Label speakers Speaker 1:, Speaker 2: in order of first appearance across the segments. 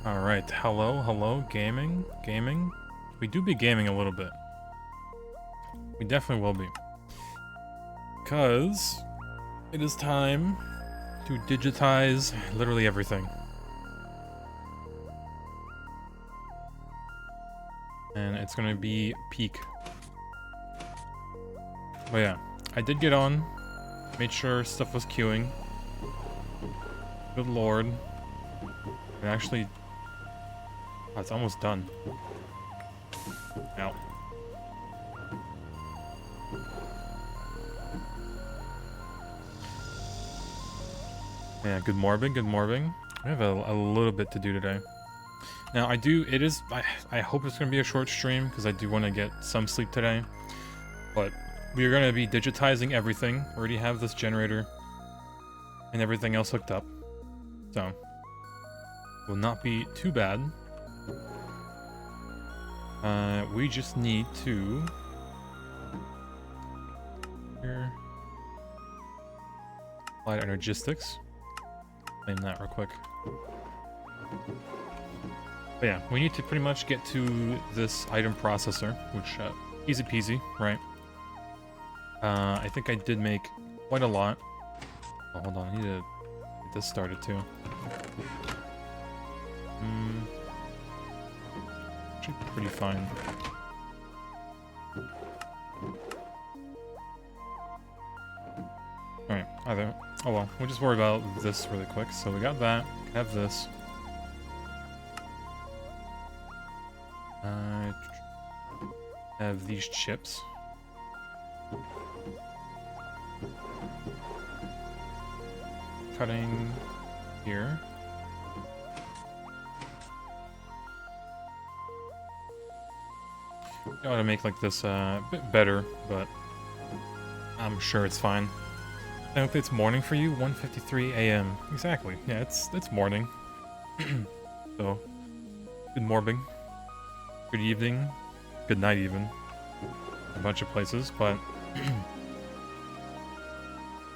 Speaker 1: Alright, hello, gaming. We do be gaming a little bit. We definitely will be. Because it is time to digitize literally everything. And it's gonna be peak. But yeah, I did get on, made sure stuff was queuing. Good lord. And actually, oh, it's almost done. Ow. Yeah, good morbing. I have a little bit to do today. Now, I hope it's going to be a short stream, because I do want to get some sleep today. But we are going to be digitizing everything. We already have this generator and everything else hooked up. So, will not be too bad. We just need to... Here. Light energistics. Name that real quick. But yeah, we need to pretty much get to this item processor, which, easy peasy, right? I think I did make quite a lot. Oh, hold on, I need to get this started too. Actually pretty fine. Alright, either. Oh well, we'll just worry about this really quick. So we got that, have this. Have these chips. Cutting here. I ought to make like this a bit better, but I'm sure it's fine. I hope it's morning for you. 1:53 a.m. Exactly. Yeah, it's morning. So, good morning, good evening, good night even. A bunch of places, but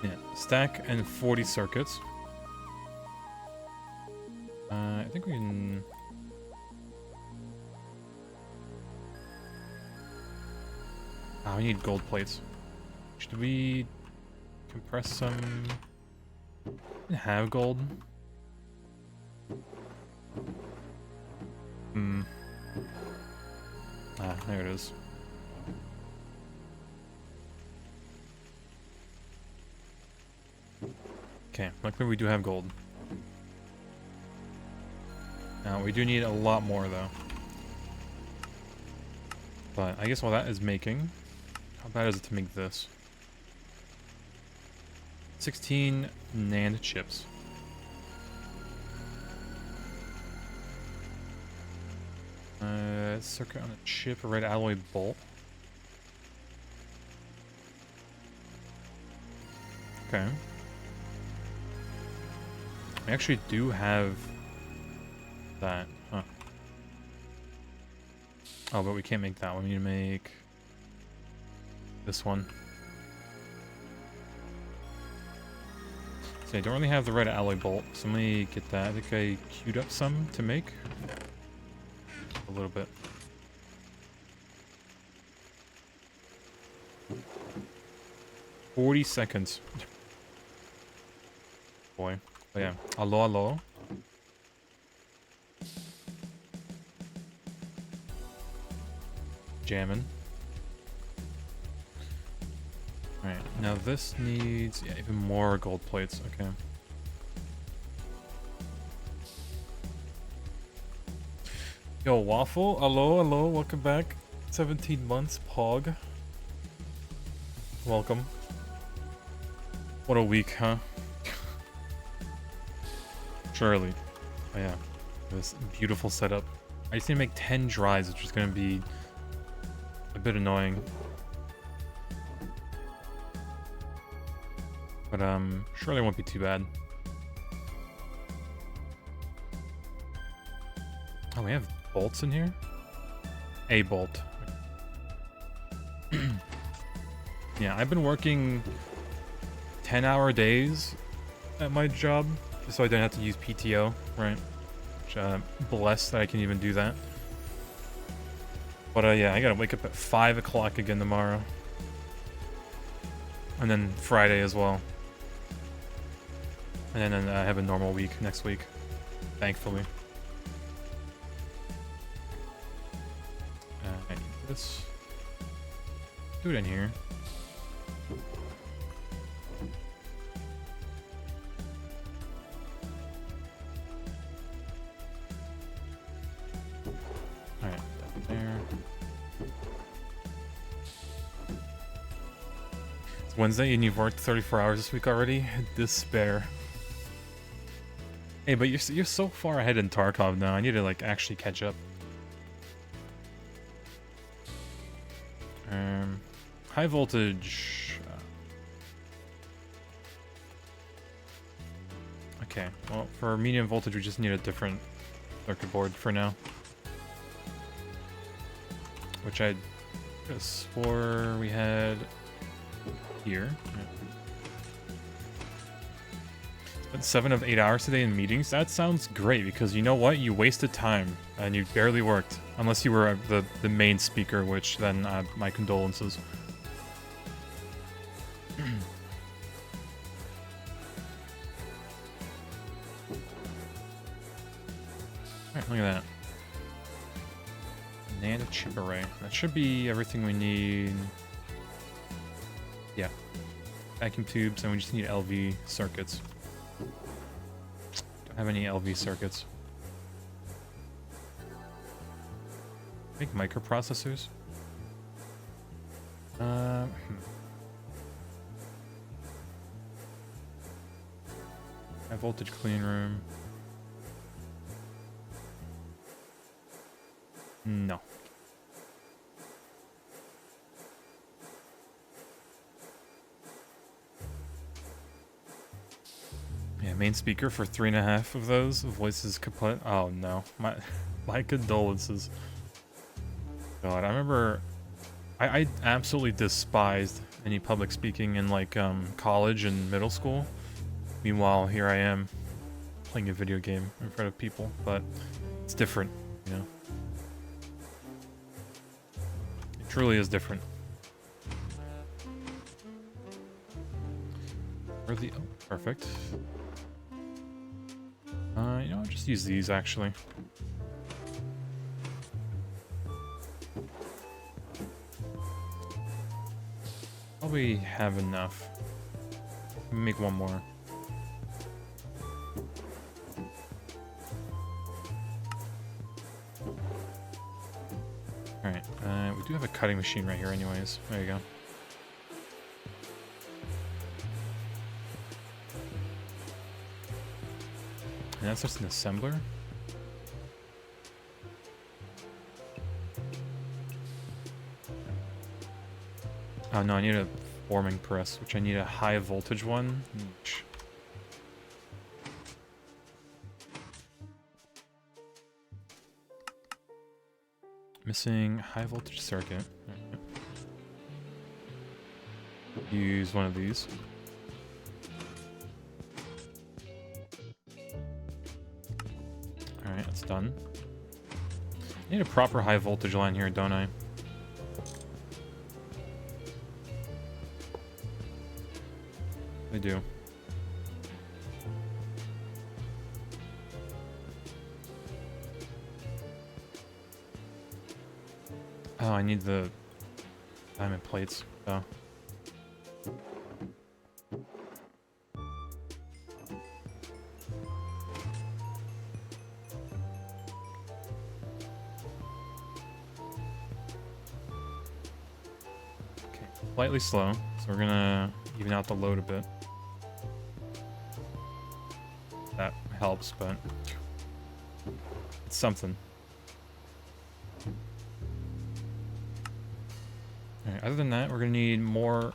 Speaker 1: yeah, stack and 40 circuits. I think we can. Oh, we need gold plates. Should we compress some? Have gold? Ah, there it is. Okay, luckily we do have gold. Now, we do need a lot more, though. But I guess while that is making, how bad is it to make this? 16 NAND chips. Circuit on a chip, a red alloy bolt. Okay. I actually do have that. Huh. Oh, but we can't make that one. We need to make this one. So I don't really have the red alloy bolt, so let me get that. I think I queued up some to make. A little bit. "40 seconds. Boy. But yeah. Hello. Jamming. Alright, now this needs, yeah, even more gold plates, okay. Yo, Waffle, hello, welcome back. 17 months, Pog. Welcome. What a week, huh? Surely. Oh yeah, this beautiful setup. I just need to make 10 drives, which is going to be a bit annoying. But surely it won't be too bad. Oh, we have bolts in here? A bolt. Yeah, I've been working 10-hour days at my job, just so I don't have to use PTO, right? Which, blessed that I can even do that. But yeah, I gotta wake up at 5 o'clock again tomorrow. And then Friday as well. And then I have a normal week next week, thankfully. I need this. Do it in here. Alright, that there. It's Wednesday and you've worked 34 hours this week already? Despair. Hey, but you're so far ahead in Tarkov now. I need to like actually catch up. High voltage. Okay, well for medium voltage we just need a different circuit board for now. Which I swore we had here. Spent 7 of 8 hours today in meetings. That sounds great because you know what? You wasted time and you barely worked. Unless you were the main speaker, which then my condolences. Alright, look at that. NAND chip array. That should be everything we need. Yeah. Vacuum tubes, and we just need LV circuits. Don't have any LV circuits. Make microprocessors? High voltage clean room. No. Yeah, main speaker for 3.5 of those. Voices kaput. Oh no. My condolences. God, I remember I absolutely despised any public speaking in like college and middle school. Meanwhile, here I am playing a video game in front of people, but it's different, you know. It truly is different. Where the perfect. You know, I'll just use these actually. Probably have enough. Make one more. Alright, we do have a cutting machine right here anyways. There you go. And that's just an assembler. Oh no, I need a forming press, which I need a high voltage one. Missing high voltage circuit. Right. Use one of these. Alright, that's done. I need a proper high voltage line here, don't I? I do. Oh, I need the diamond plates. Oh. Okay, slightly slow, so we're gonna even out the load a bit. That helps, but it's something. Alright, other than that, we're gonna need more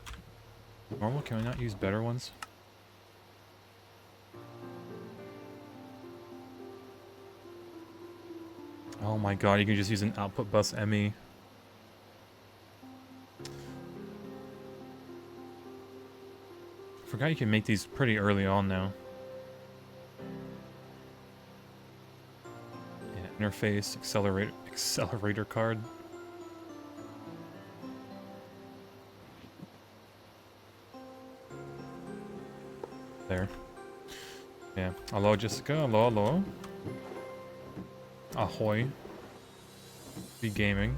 Speaker 1: normal. Can we not use better ones? Oh my god, you can just use an output bus ME. Forgot you can make these pretty early on now. Interface, accelerator card. There. Yeah. Hello, Jessica. Hello, hello. Ahoy. Be gaming.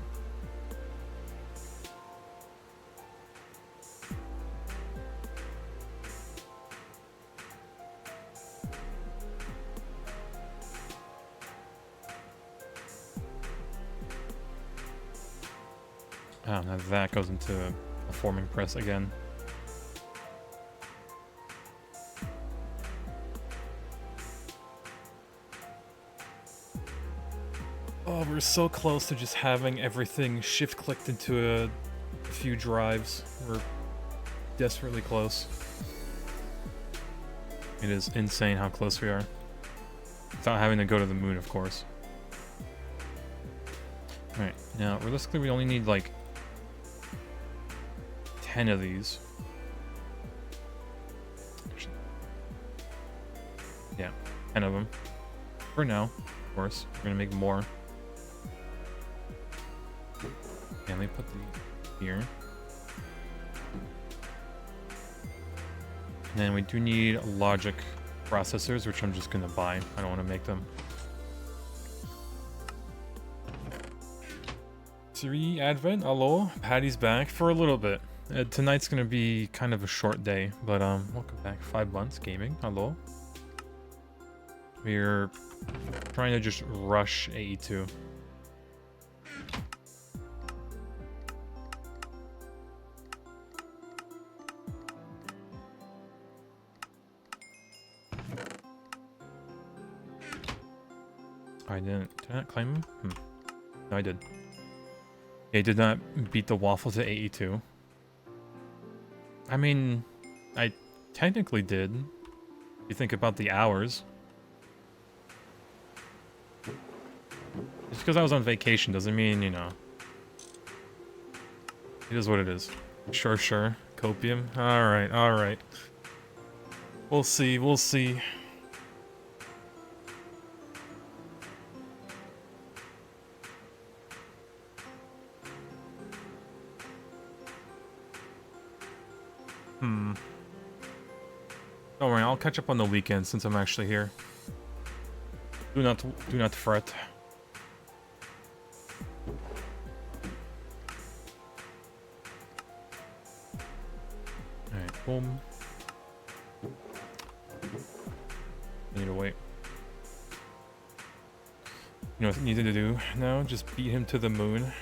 Speaker 1: Oh, now that goes into a forming press again. Oh, we're so close to just having everything shift-clicked into a few drives. We're desperately close. It is insane how close we are. Without having to go to the moon, of course. Alright, now, realistically, we only need, like, 10 of these. Yeah, 10 of them. For now, of course. We're gonna make more. Yeah, let me put the here. And then we do need logic processors, which I'm just gonna buy. I don't want to make them. 3 Advent, hello. Patty's back for a little bit. Tonight's gonna be kind of a short day, but welcome back. 5 months gaming, hello. We're trying to just rush AE2. Did I not claim him? No, I did. Yeah, I did not beat the waffle to AE2. I mean, I technically did. If you think about the hours. Just because I was on vacation doesn't mean, you know. It is what it is. Sure, sure. Copium. Alright, alright. We'll see, we'll see. Don't worry, I'll catch up on the weekend since I'm actually here. Do not fret. Alright, boom. Need to wait. You know what I needed to do now? Just beat him to the moon.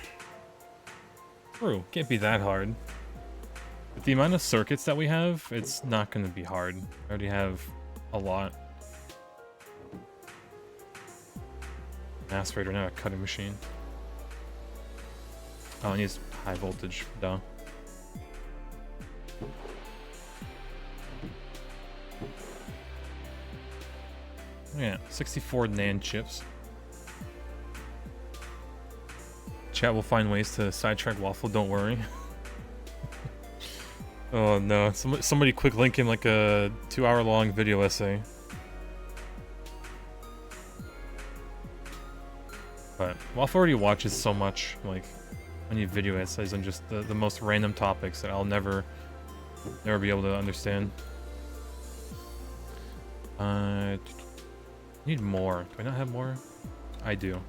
Speaker 1: True, can't be that hard. With the amount of circuits that we have, it's not going to be hard. I already have a lot. Aspirator, not a cutting machine. Oh, it needs high voltage. Duh. Yeah, 64 NAND chips. Chat will find ways to sidetrack Waffle, don't worry. Oh no, somebody quick link him like a 2-hour-long video essay. But Waffle already watches so much, like, many video essays on just the most random topics that I'll never be able to understand. Need more. Do I not have more? I do.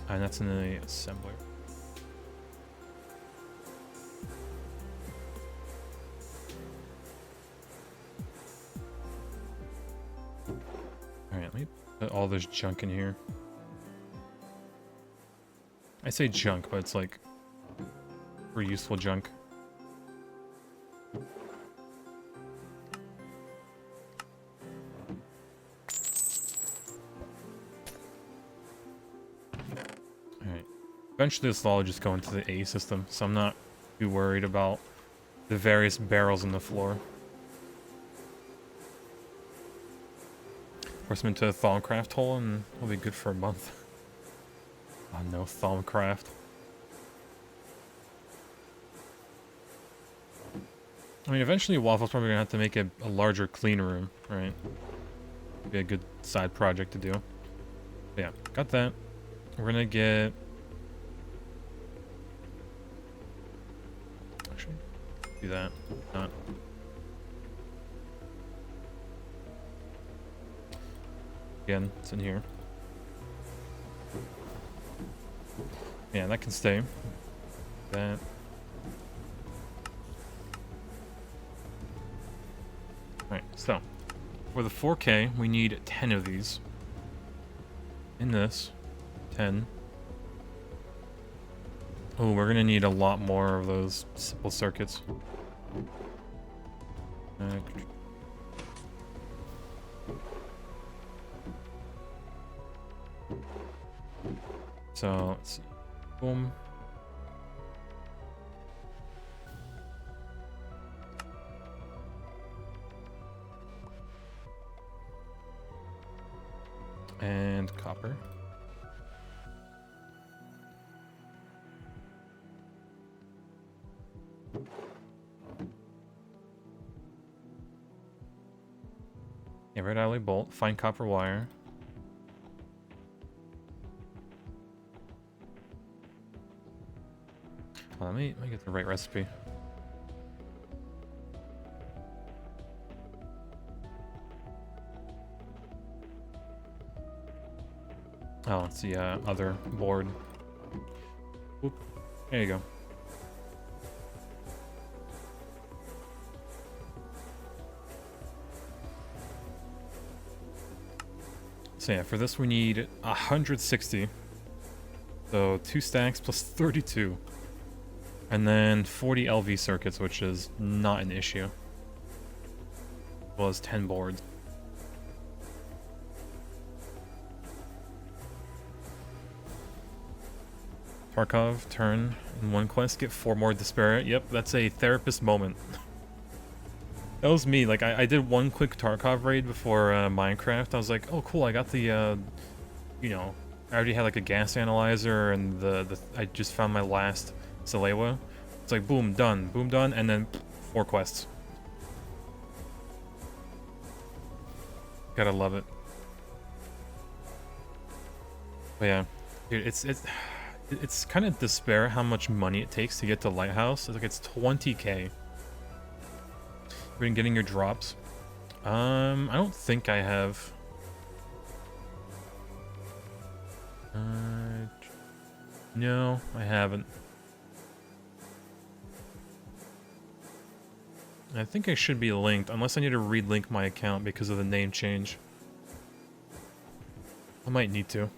Speaker 1: And that's in the assembler. Alright, let me put all this junk in here. I say junk, but it's like pretty useful junk. Alright. Eventually this will all just go into the A system, so I'm not too worried about the various barrels in the floor. Force them into a Thaumcraft hole and it'll be good for a month. Oh no, Thaumcraft. I mean, eventually Waffle's probably gonna have to make a larger clean room, right? Be a good side project to do. But yeah, got that. We're gonna get... Actually, do that. Not. Again, it's in here. Yeah, that can stay. That. Alright, so for the 4K, we need 10 of these. In this, 10. Oh, we're gonna need a lot more of those simple circuits. So, let's see. Boom. And copper. Yeah, red alley bolt, fine copper wire. Let me get the right recipe. Oh, it's the other board. Oop. There you go. So yeah, for this we need 160. So 2 stacks plus 32. And then 40 LV circuits, which is not an issue. As well as 10 boards. Tarkov, turn in 1 quest, get 4 more despair. Yep, that's a therapist moment. That was me. Like, I did 1 quick Tarkov raid before Minecraft. I was like, oh cool, I got the, you know, I already had like a gas analyzer and I just found my last Salewa. It's like, boom, done, and then 4 quests. Gotta love it. But yeah, dude, it's kind of despair how much money it takes to get to Lighthouse. It's like it's 20k. You've been getting your drops. I don't think I have. No, I haven't. I think I should be linked, unless I need to relink my account because of the name change. I might need to.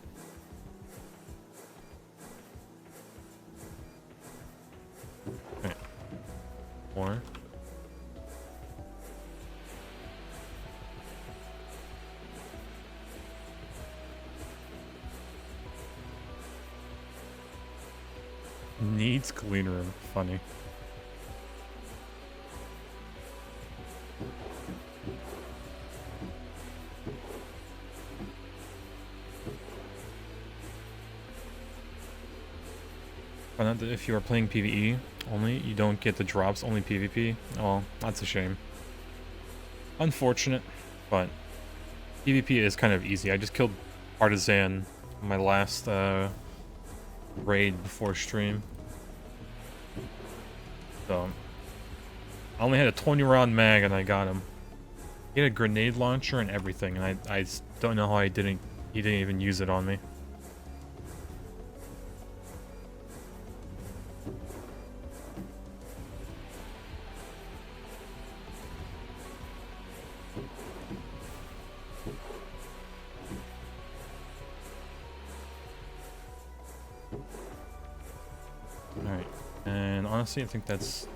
Speaker 1: Okay. More. Needs clean room. Funny. Find out that if you are playing PvE only, you don't get the drops, only PvP. Well, that's a shame. Unfortunate, but PvP is kind of easy. I just killed Artisan on my last raid before stream. So, I only had a 20 round mag and I got him. He had a grenade launcher and everything, and I don't know how he didn't even use it on me. Alright, and honestly I think that's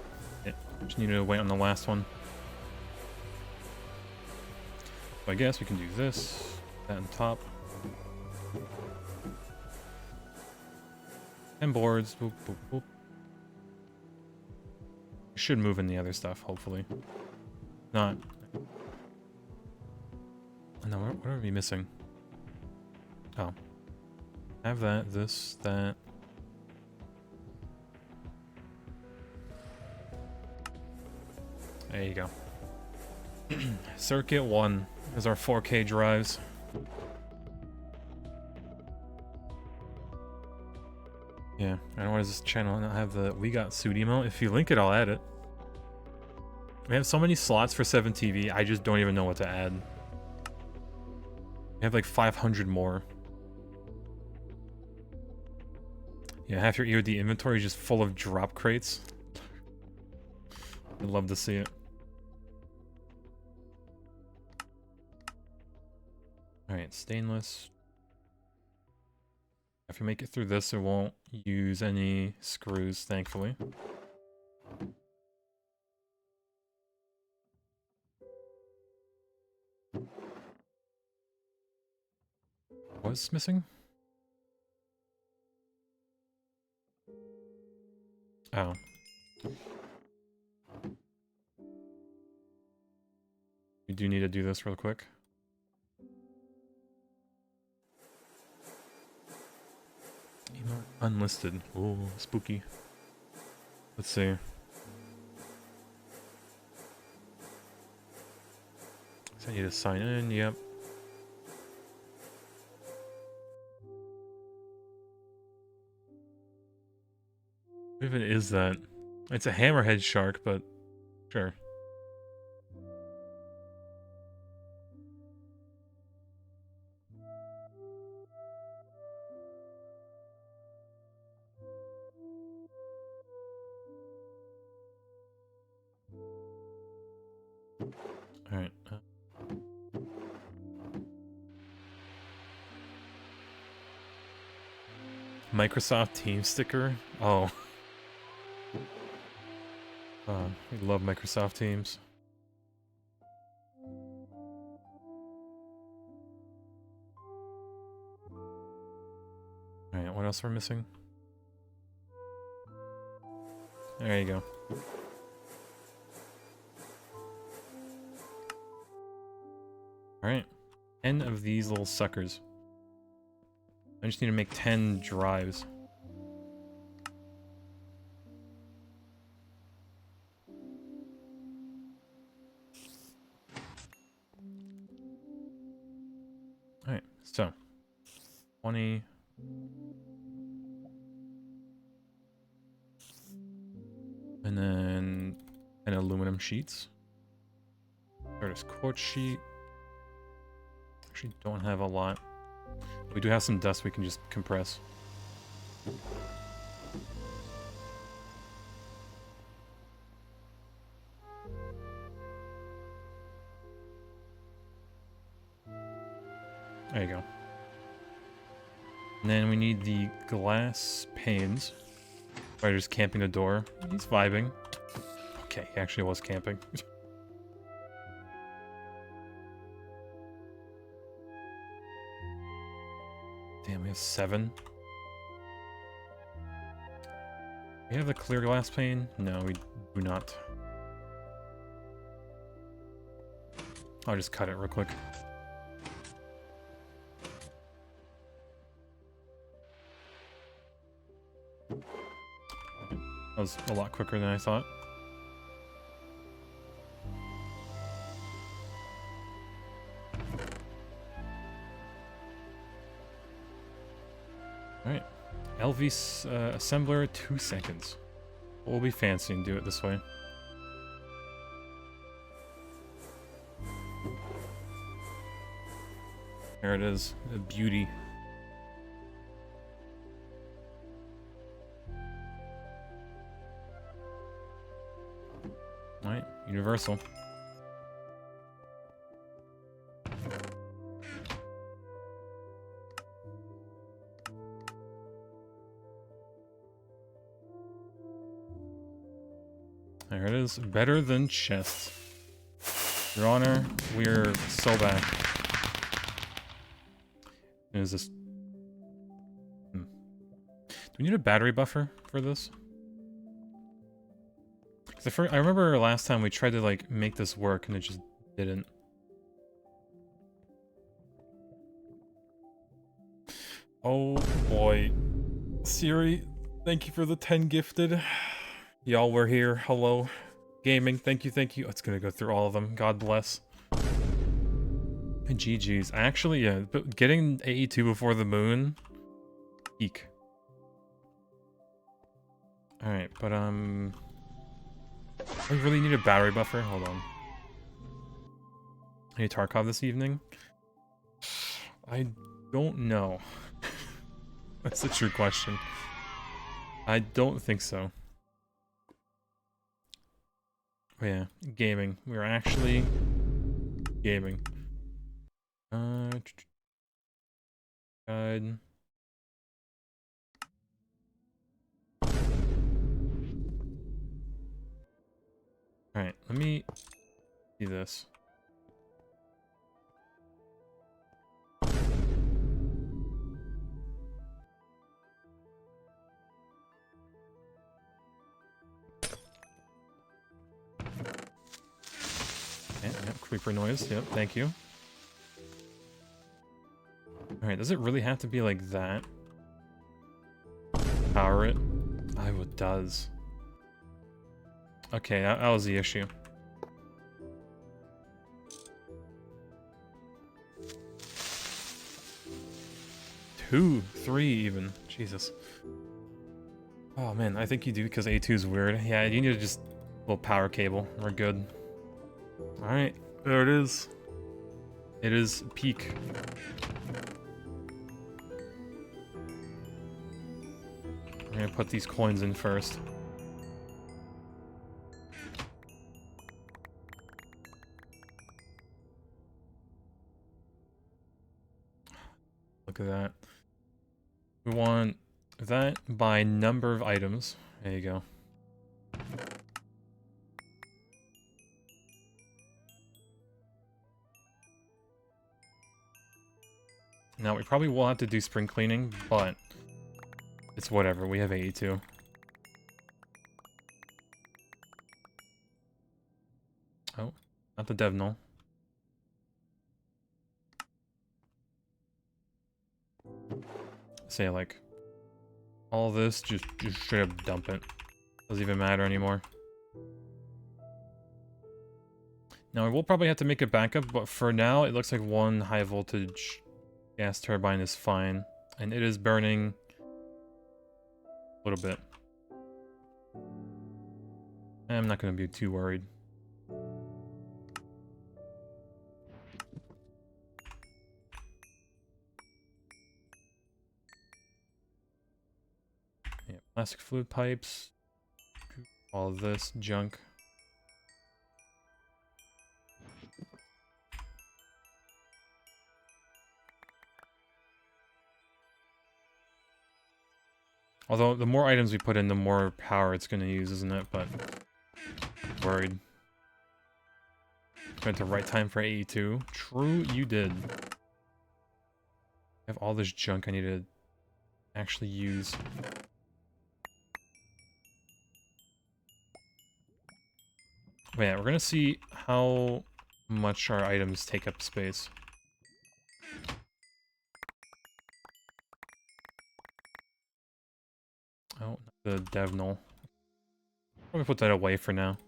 Speaker 1: it. Just need to wait on the last one. So I guess we can do this, that on top. 10 boards, boop, boop, boop. Should move in the other stuff, hopefully. Not. Oh, no, what are we missing? Oh. Have that, this, that. There you go. Circuit 1. There's our 4K drives. Yeah, I don't know why does this channel not have the We Got Suit emote. If you link it, I'll add it. We have so many slots for 7TV, I just don't even know what to add. We have like 500 more. Yeah, half your EOD inventory is just full of drop crates. I'd love to see it. Alright, stainless. If you make it through this, it won't use any screws, thankfully. What's missing? Oh. We do need to do this real quick. Unlisted. Ooh, spooky. Let's see. So I need to sign in, yep. What even is that? It's a hammerhead shark, but sure. Alright. Microsoft Teams sticker? Oh. We love Microsoft Teams. Alright, what else we're missing? There you go. Alright. 10 of these little suckers. I just need to make 10 drives. Alright, so 20. And then aluminum sheets. There's quartz sheet. Actually don't have a lot. We do have some dust we can just compress. There you go. And then we need the glass panes. Ryder's camping the door. He's vibing. Okay, he actually was camping. Damn, we have 7. We have the clear glass pane? No, we do not. I'll just cut it real quick. That was a lot quicker than I thought. Alright. LV assembler, 2 seconds. We'll be fancy and do it this way. There it is. A beauty. Alright, universal. There it is. Better than chests. Your Honor, we're so back. Is this... Do we need a battery buffer for this? I remember last time we tried to, like, make this work and it just didn't. Oh boy. Siri, thank you for the 10 gifted. Y'all were here. Hello. Gaming, thank you, thank you. It's gonna go through all of them. God bless. GG's. Actually, yeah, but getting AE2 before the moon, peak. Alright, but I really need a battery buffer. Hold on. Any Tarkov this evening? I don't know. That's a true question. I don't think so. Oh yeah, gaming. We're actually gaming. Guide. Alright, let me see this. Yeah, creeper noise. Yep, thank you. Alright, does it really have to be like that? Power it? Oh, it does. Okay, that was the issue. Two, three even. Jesus. Oh man, I think you do because A2 is weird. Yeah, you need to just little power cable. We're good. Alright, there it is. It is peak. I'm gonna put these coins in first. Look at that. We want that by number of items. There you go. Now, we probably will have to do spring cleaning, but it's whatever. We have 82. Oh, not the dev null. Say, like, all this, just straight up dump it. Doesn't even matter anymore. Now, we'll probably have to make a backup, but for now, it looks like one high voltage gas turbine is fine. And it is burning a little bit. I'm not going to be too worried. Yeah, plastic fluid pipes. All this junk. Although, the more items we put in, the more power it's going to use, isn't it? But, worried. Went the right time for AE2. True, you did. I have all this junk I need to actually use. But yeah, we're going to see how much our items take up space. Oh, the dev null. Probably put that away for now.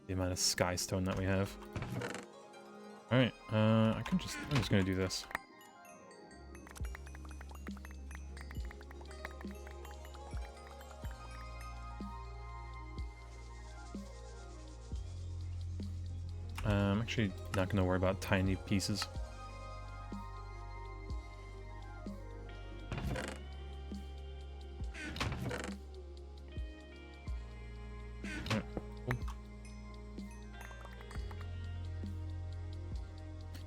Speaker 1: The amount of sky stone that we have. Alright, I'm just gonna do this. I'm actually not gonna worry about tiny pieces.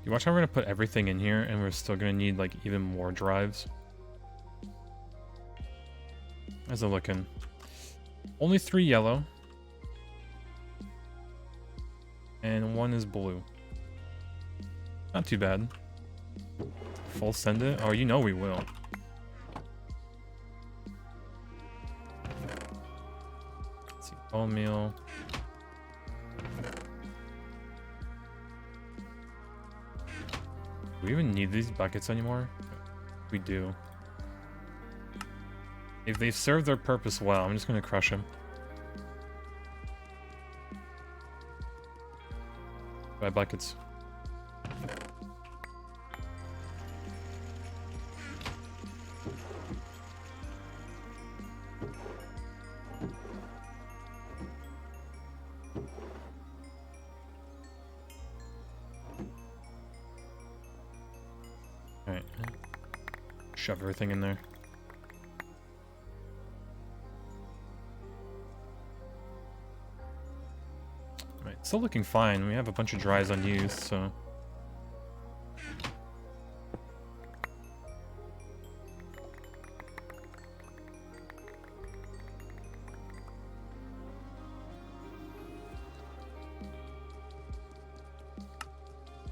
Speaker 1: You watch how we're gonna put everything in here and we're still gonna need like even more drives. How's it looking? Only 3 yellow. And 1 is blue. Not too bad. Full send it? Oh, you know we will. Let's see, bone meal. Do we even need these buckets anymore? We do. If they've served their purpose well, I'm just gonna crush them. Buy buckets. Alright. Shove everything in there. Alright, still looking fine. We have a bunch of dries unused, so...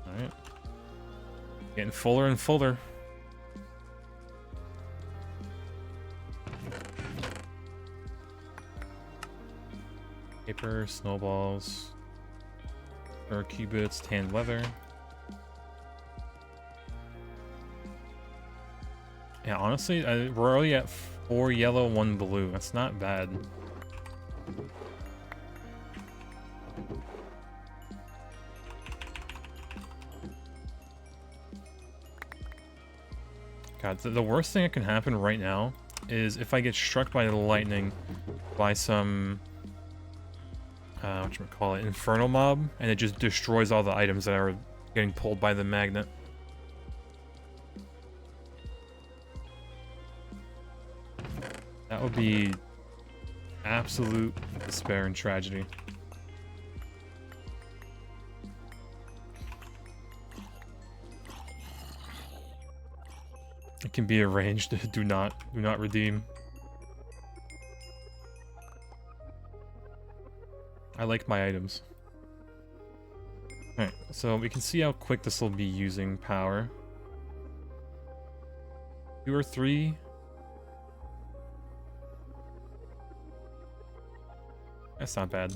Speaker 1: Alright. Getting fuller and fuller. Paper, snowballs, or cubits, tanned leather. Yeah, honestly, we're already at 4 yellow, 1 blue. That's not bad. God, the worst thing that can happen right now is if I get struck by the lightning by some... whatchamacallit, infernal mob, and it just destroys all the items that are getting pulled by the magnet. That would be absolute despair and tragedy. It can be arranged. Do not redeem. I like my items. Alright, so we can see how quick this will be using power. 2 or 3. That's not bad.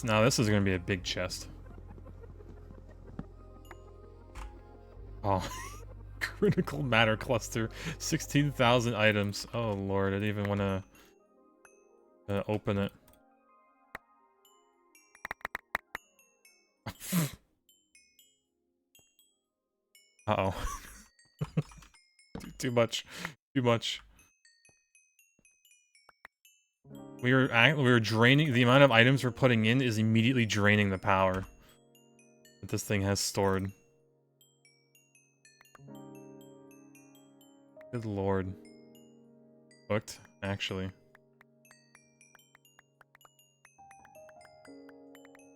Speaker 1: Now this is gonna be a big chest. Oh, critical matter cluster, 16,000 items. Oh lord, I didn't even want to open it. Uh-oh. Too much. Too much. We were draining the amount of items we're putting in is immediately draining the power that this thing has stored. Good lord. Booked, actually.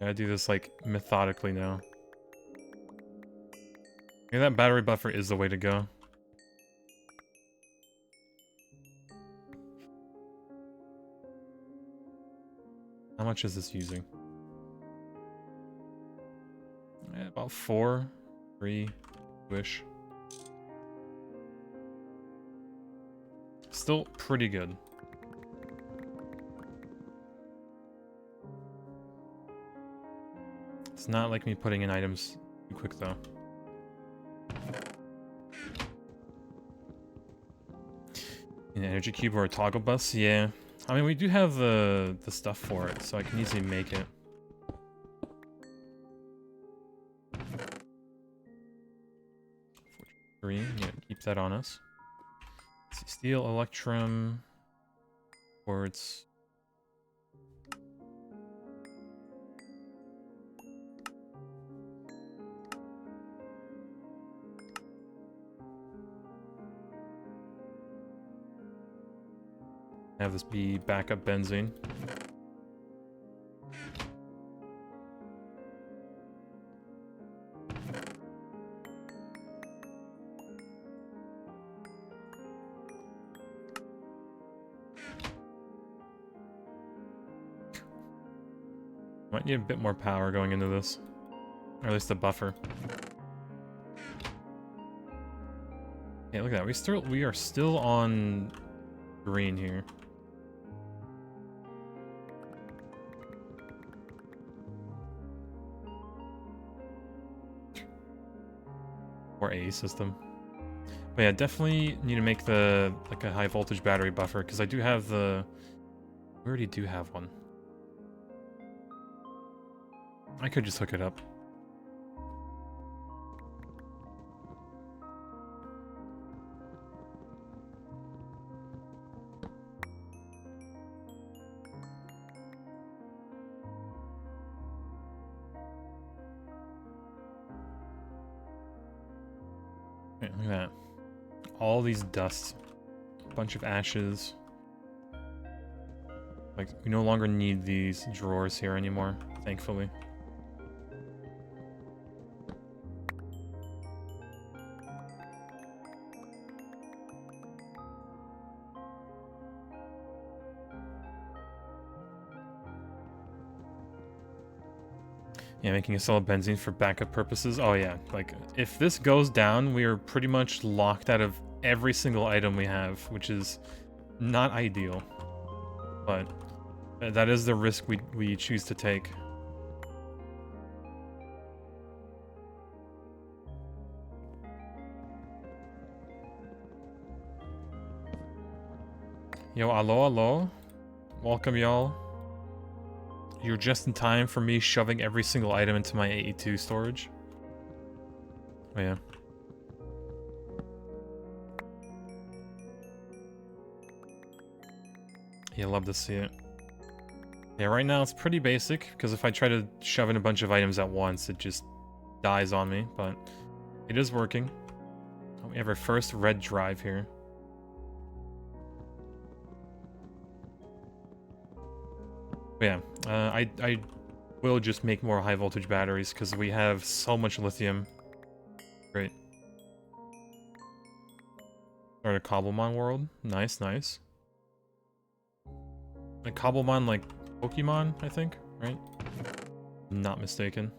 Speaker 1: Gotta do this like methodically now. Yeah, that battery buffer is the way to go. How much is this using? About 4, 3, wish. Still pretty good. It's not like me putting in items too quick though. An energy cube or a toggle bus? Yeah. I mean, we do have the stuff for it, so I can easily make it. Green, yeah, keep that on us. Let's see, steel, electrum, quartz. Have this be backup benzene. Might need a bit more power going into this. Or at least a buffer. Yeah, look at that. We are still on green here. Or A system. But yeah, definitely need to make the like a high voltage battery buffer because I do have the. We already do have one. I could just hook it up. Okay, look at that. All these dusts. Bunch of ashes. Like, we no longer need these drawers here anymore, thankfully. Yeah, making a solid benzene for backup purposes. Oh yeah, like, if this goes down, we are pretty much locked out of every single item we have, which is not ideal. But that is the risk we choose to take. Yo, allo. Welcome, y'all. You're just in time for me shoving every single item into my AE2 storage. Oh yeah. Yeah, love to see it. Yeah, right now it's pretty basic, because if I try to shove in a bunch of items at once, it just dies on me, but it is working. Oh, we have our first red drive here. But yeah, I will just make more high voltage batteries, because we have so much lithium. Great. Start a Cobblemon world. Nice, nice. A Cobblemon, like, Pokemon, I think, right? Not mistaken.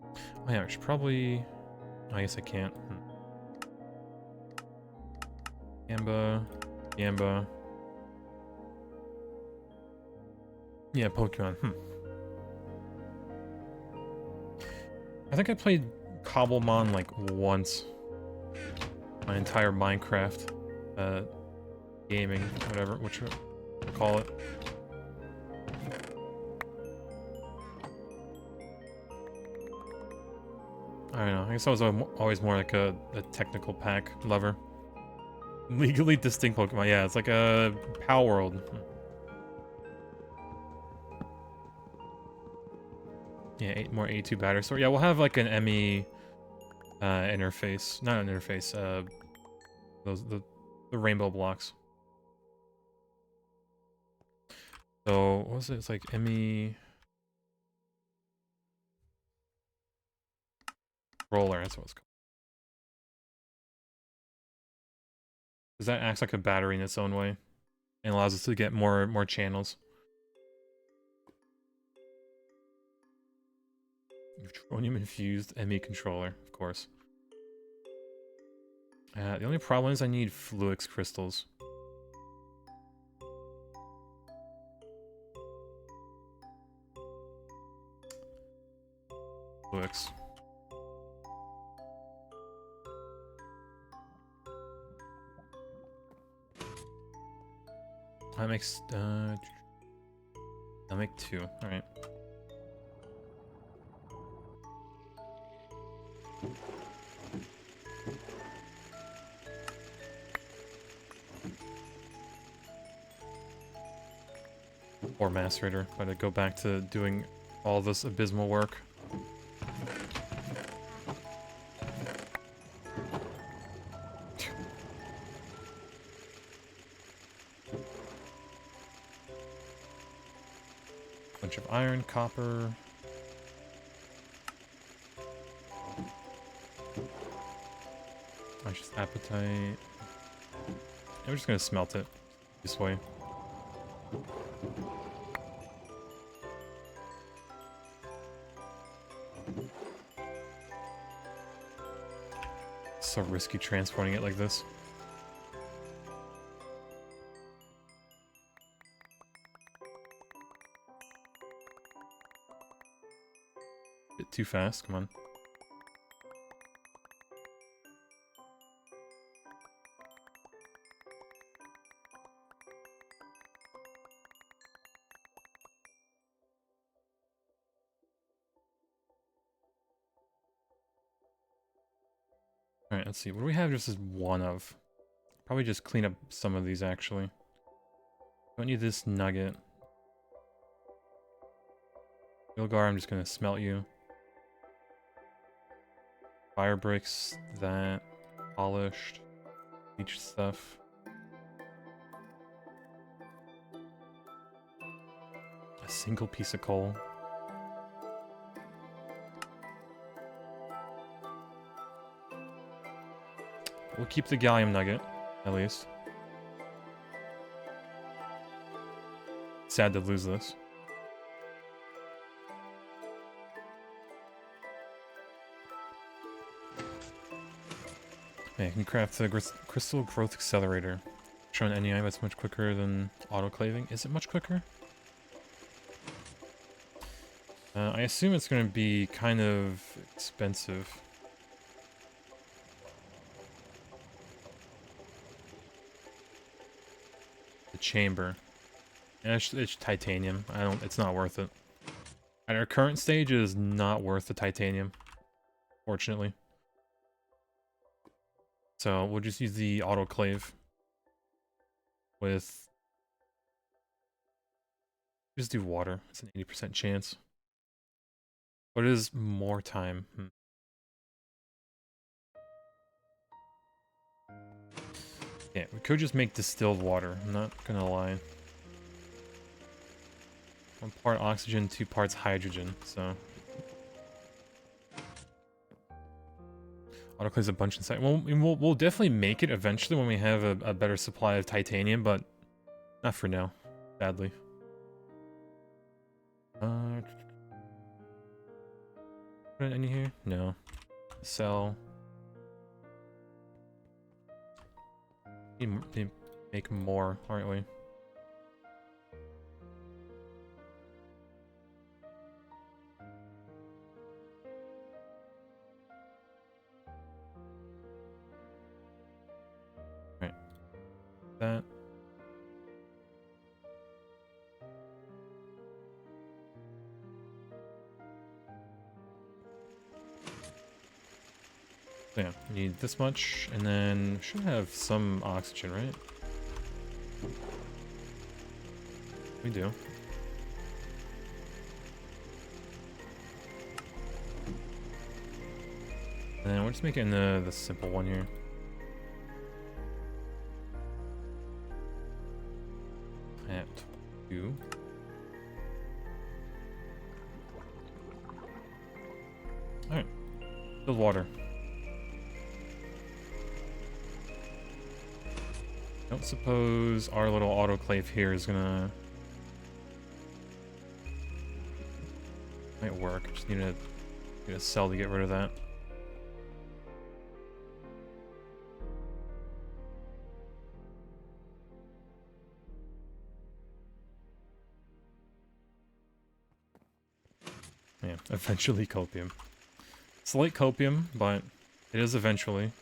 Speaker 1: Oh yeah, I should probably... I guess I can't. Gamba. Yeah, Pokemon. I think I played Cobblemon like once. My entire Minecraft gaming, whatever, which you call it. I don't know. I guess I was always more like a technical pack lover. Legally distinct Pokemon. Yeah, it's like a Power World. Yeah, 8 more A2 battery. So yeah, we'll have like an ME interface. Not an interface. The rainbow blocks. So what was it? It's like ME roller. That's what it's called. Because that acts like a battery in its own way and allows us to get more channels. Neutronium infused ME controller, of course. The only problem is I need Fluix crystals. Fluix. That makes I'll make 2. All right. Or Macerator. Gotta go back to doing all this abysmal work. Bunch of iron, copper. Just appetite. I'm just gonna smelt it this way. So risky transporting it like this. too fast. Come on. Alright, let's see. What do we have just as one of? Probably just clean up some of these, actually. Don't need this nugget. Bilgar, I'm just gonna smelt you. Fire bricks, that. Polished. Each stuff. A single piece of coal. We'll keep the gallium nugget, at least. Sad to lose this. Yeah, I can craft the crystal growth accelerator. Shown NEI, that's much quicker than autoclaving. Is it much quicker? I assume it's going to be kind of expensive. The chamber. Yeah, it's titanium. It's not worth it. At our current stage, it is not worth the titanium. Fortunately. So we'll just use the autoclave. With... Just do water. It's an 80% chance. But it is more time. Yeah, we could just make distilled water. I'm not gonna lie. 1 part oxygen, 2 parts hydrogen, so... Autoclave's a bunch inside. Well, we'll definitely make it eventually when we have a better supply of titanium, but not for now, sadly. Put any here? No. Sell. Need to make more, aren't we? Right. That. So yeah, need this much, and then should have some oxygen, right? We do. And then we're just making the simple one here. At 2. Alright. Build water. I don't suppose our little autoclave here is gonna... Might work. Just need a cell to get rid of that. Yeah, eventually copium. It's like copium, but it is eventually.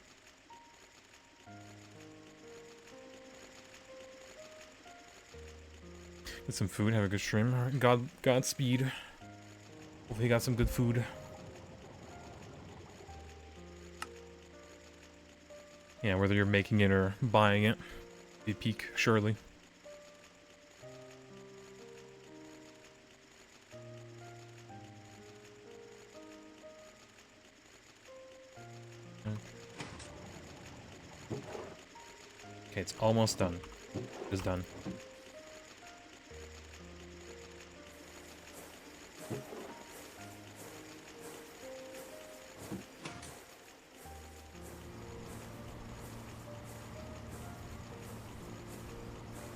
Speaker 1: Get some food, have a good stream. Alright, Godspeed. Hopefully you got some good food. Yeah, whether you're making it or buying it. Be peak, surely. Okay, it's almost done. It's done.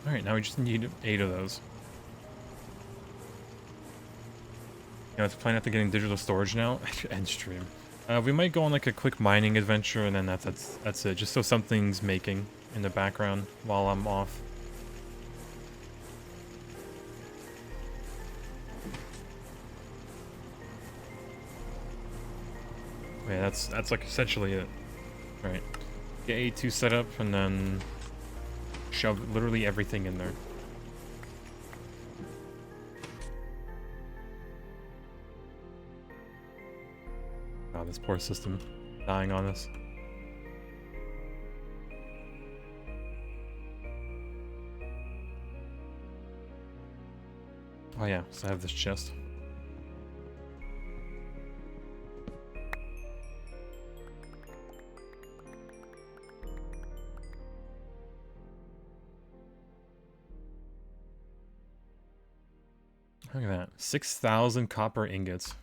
Speaker 1: Alright, now we just need 8 of those. You know, it's planning after getting digital storage now. End stream. We might go on like a quick mining adventure, and then that's it. Just so something's making in the background while I'm off. Okay, that's like essentially it. Right. Get A2 set up and then shove literally everything in there. Oh, this poor system dying on us. Oh yeah, so I have this chest. Look at that. 6,000 copper ingots.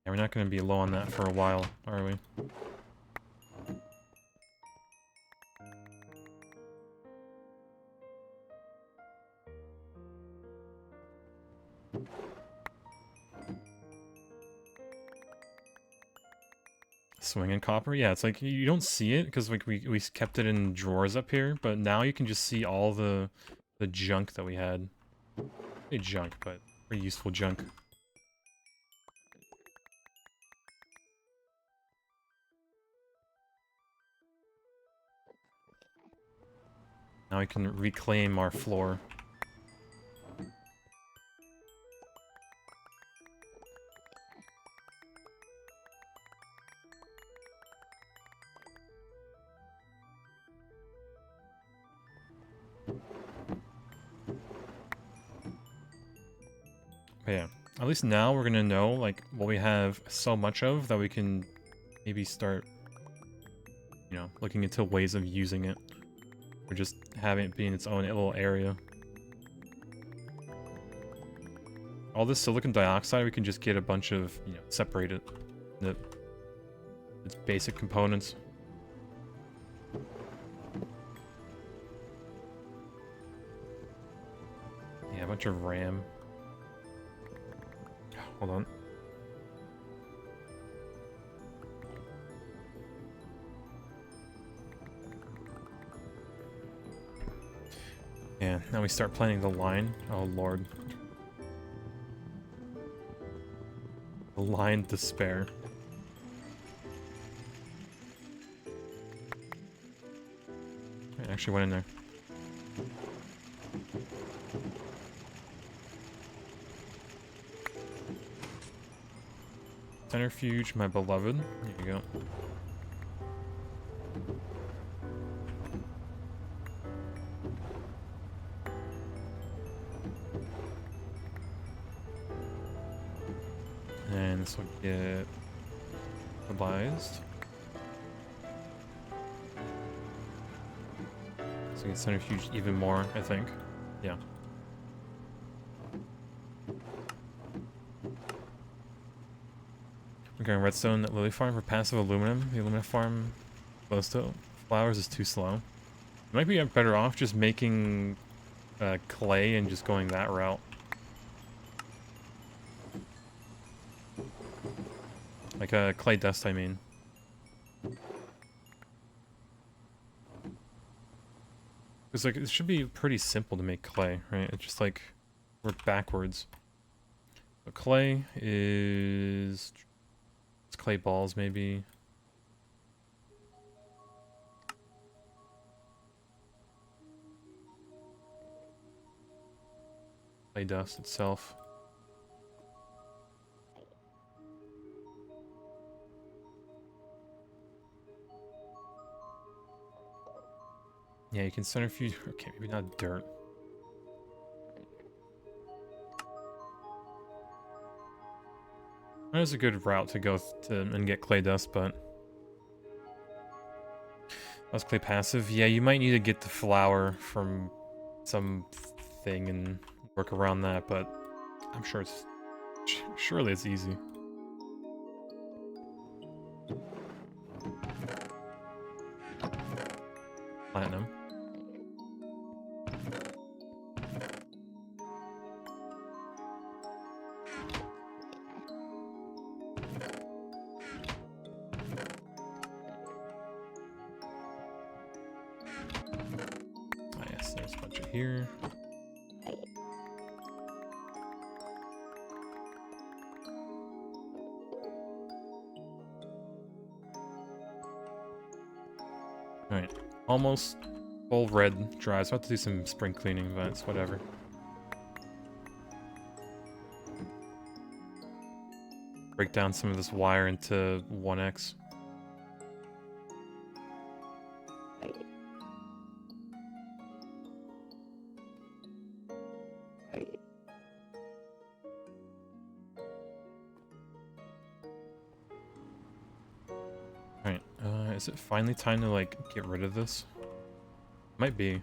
Speaker 1: Yeah, we're not going to be low on that for a while, are we? Swinging copper? Yeah, it's like you don't see it because like we kept it in drawers up here, but now you can just see all the junk that we had. Hey, junk, but pretty useful junk. Now we can reclaim our floor. But yeah, at least now we're gonna know like what we have so much of that we can maybe start, you know, looking into ways of using it. Or just having it be in its own little area. All this silicon dioxide, we can just get a bunch of, you know, separate it. Its basic components. Yeah, a bunch of RAM. Hold on. Yeah, now we start planning the line. Oh lord. The line despair. I actually went in there. Centrifuge, my beloved. There you go. And this will get stabilized. So we can centrifuge even more, I think. Yeah. Okay, redstone at Lily Farm for passive aluminum. The aluminum farm close to flowers is too slow. You might be better off just making clay and just going that route. Like clay dust, I mean. Because like it should be pretty simple to make clay, right? It's just like work backwards. But clay is it's clay balls maybe. Clay dust itself. Yeah, you can centrifuge. Okay, maybe not dirt. That is a good route to go to and get clay dust, but that's clay passive. Yeah, you might need to get the flour from some thing and work around that, but I'm sure it's surely it's easy. Platinum. Ah, yes, there's a bunch of here. Alright, almost full red dry, so I have to do some spring cleaning, but it's whatever. Break down some of this wire into 1x. Alright, is it finally time to, like, get rid of this? Might be.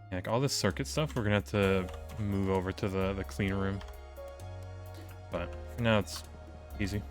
Speaker 1: Yeah, like all this circuit stuff, we're gonna have to move over to the clean room. But for now, it's easy.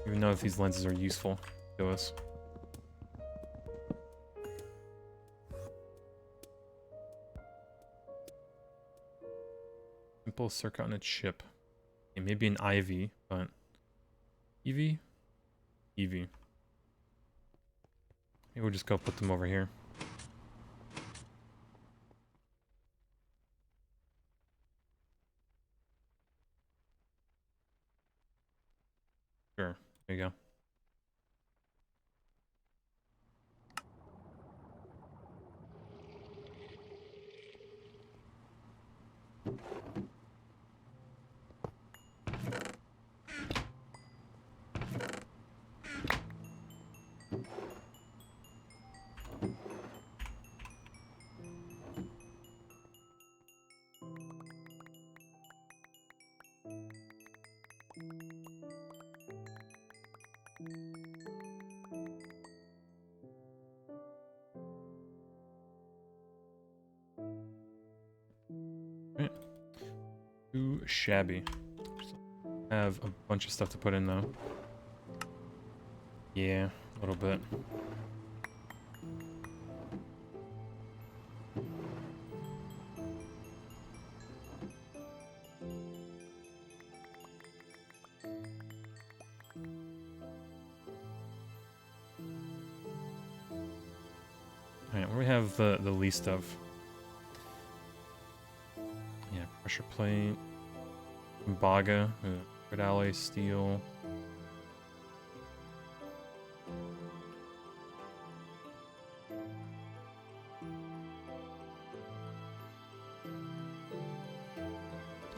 Speaker 1: Even know if these lenses are useful to us. Simple circuit on a chip. Okay, maybe an IV, but EV? EV. Maybe we'll just go put them over here. Sure, there you go. Right. Too shabby. Have a bunch of stuff to put in though. Yeah, a little bit. Alright, what do we have the least of? Yeah, pressure plate. Baga, red alloy steel.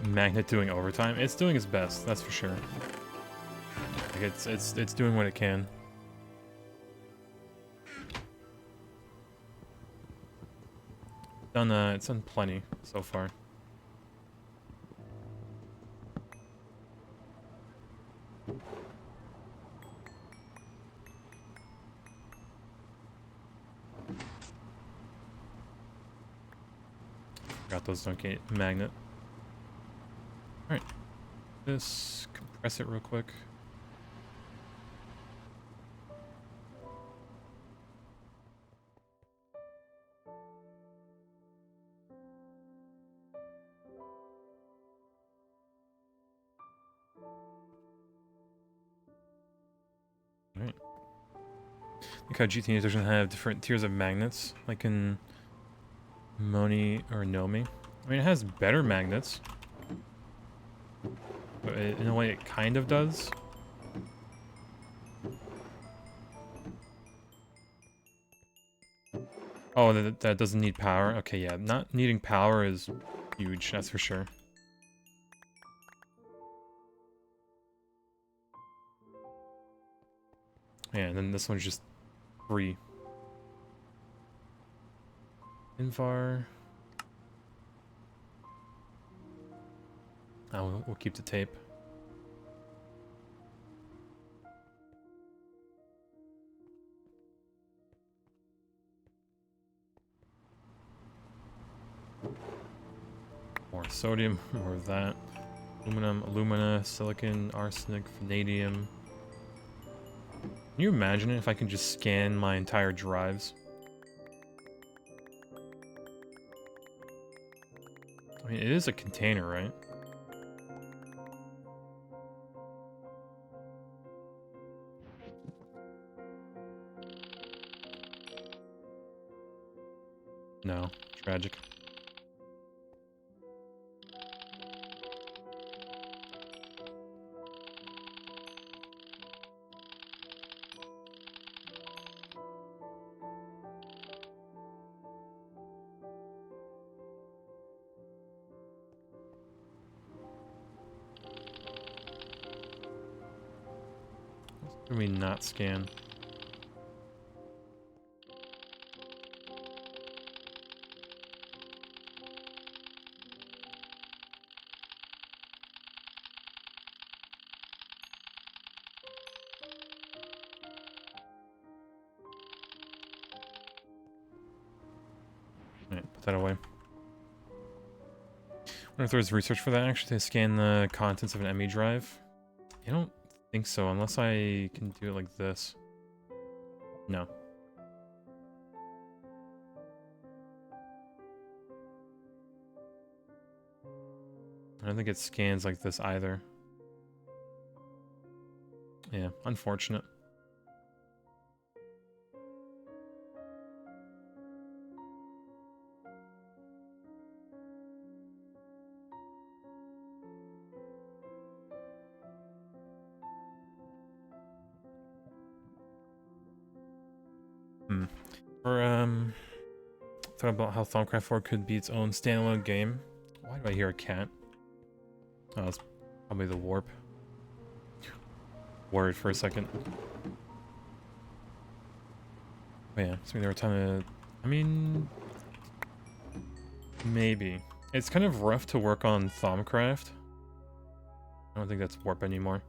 Speaker 1: Magnet doing overtime. It's doing its best, that's for sure. Like it's doing what it can. It's done plenty so far. Forgot those don't get magnet. Alright. Just compress it real quick. Alright. Like how GTA doesn't have different tiers of magnets, like in Moni or Nomi. I mean, it has better magnets. But in a way, it kind of does. Oh, that doesn't need power? Okay, yeah. Not needing power is huge, that's for sure. Yeah, and then this one's just free. Invar. Oh, we'll keep the tape. More sodium, more of that. Aluminum, alumina, silicon, arsenic, vanadium. Can you imagine if I can just scan my entire drives? I mean, it is a container, right? No. Tragic. Can we not scan? Alright, put that away. Wonder if there's research for that actually to scan the contents of an ME drive. I don't think so, unless I can do it like this. No. I don't think it scans like this either. Yeah, unfortunate. Or, talk about how Thaumcraft 4 could be its own standalone game. Why do I hear a cat? Oh, it's probably the warp. Worried for a second. But yeah, so they were trying to... I mean... Maybe. It's kind of rough to work on Thaumcraft. I don't think that's warp anymore.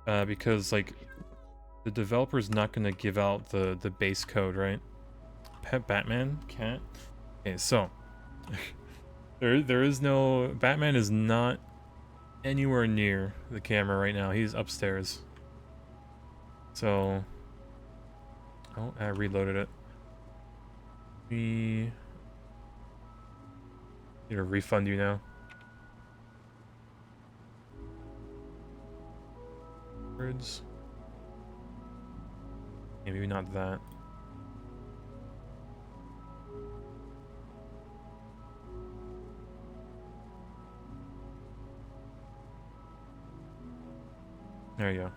Speaker 1: Because, like, the developer's not going to give out the base code, right? Pet Batman? Cat? Okay, so... there is no... Batman is not anywhere near the camera right now. He's upstairs. So... Oh, I reloaded it. We... need to refund you now. Words. Yeah, maybe not that. There you go.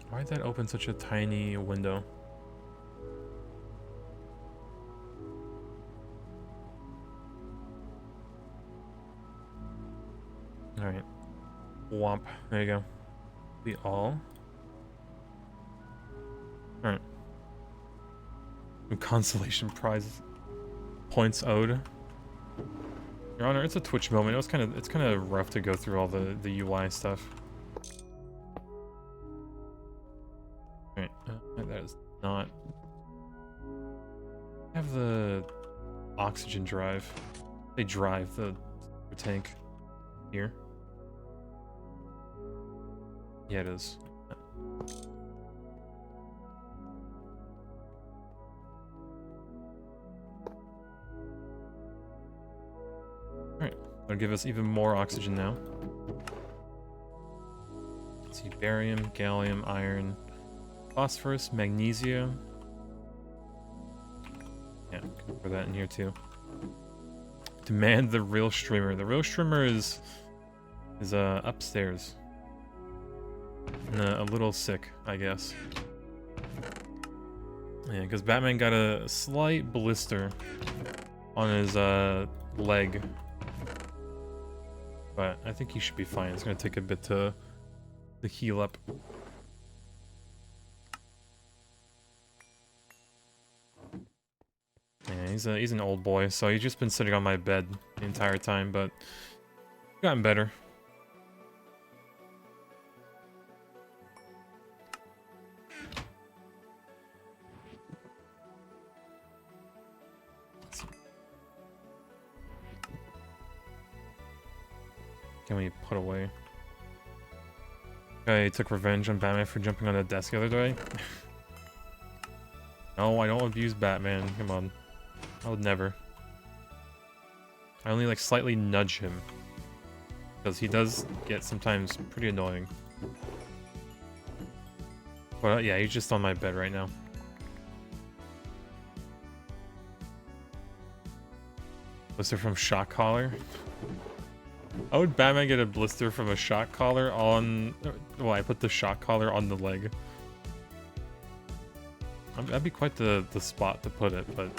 Speaker 1: Why'd that open such a tiny window? Alright. Womp. There you go. The all. Alright. Consolation prize. Points owed. Your Honor, it's a Twitch moment. It's kind of rough to go through all the UI stuff. Alright. That is not... I have the oxygen drive. They drive the tank here. Yeah, it is. Alright, that'll give us even more oxygen now. Let's see, barium, gallium, iron, phosphorus, magnesium. Yeah, can put that in here too. Demand the real streamer. The real streamer is upstairs. And, a little sick, I guess. Yeah, because Batman got a slight blister on his leg. But I think he should be fine. It's gonna take a bit to heal up. Yeah, he's an old boy, so he's just been sitting on my bed the entire time, but gotten better. can we put away? Okay, took revenge on Batman for jumping on the desk the other day. No, I don't abuse Batman. Come on. I would never. I only like slightly nudge him. Because he does get sometimes pretty annoying. But yeah, he's just on my bed right now. Blister from shock collar. How would Batman get a blister from a shock collar on... Well, I put the shock collar on the leg. That'd be quite the spot to put it, but...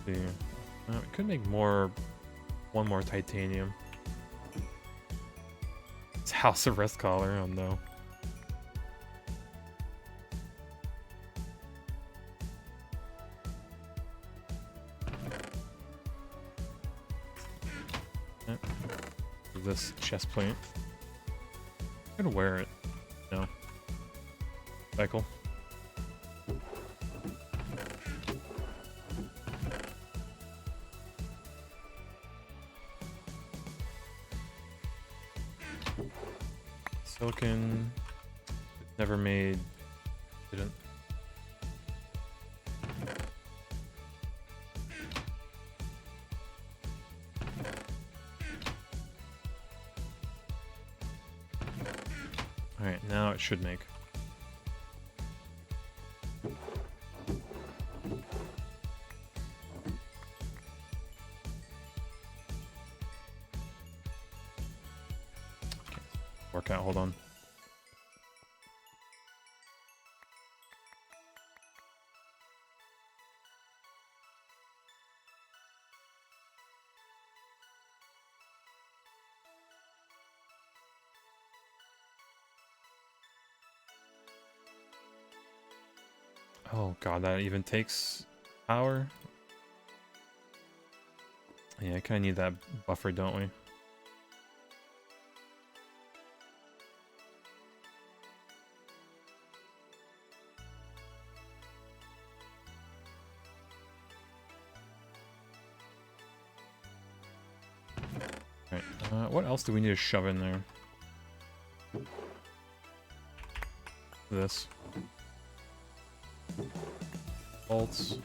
Speaker 1: See. We could make more... One more titanium. It's house arrest collar, oh no. This chest plate. I'm gonna wear it. No. Cycle. Silicon. Never made. Didn't. Alright, now it should make. Okay. Work out, hold on. Oh god, that even takes power? Yeah, I kinda need that buffer, don't we? Alright, what else do we need to shove in there? This. Bolts.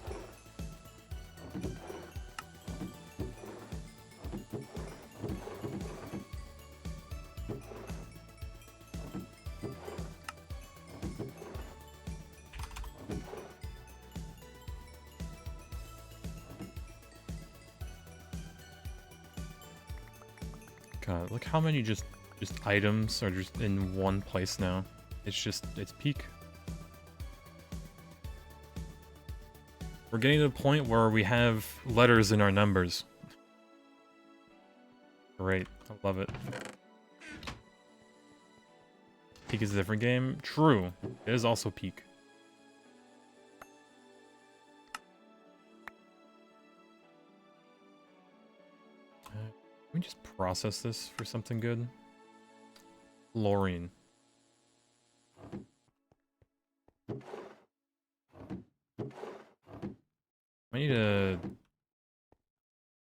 Speaker 1: God, look how many just items are just in one place now. It's peak. We're getting to the point where we have letters in our numbers. Great, I love it. Peak is a different game. True, it is also peak. Can we just process this for something good? Chlorine. I need to... I'm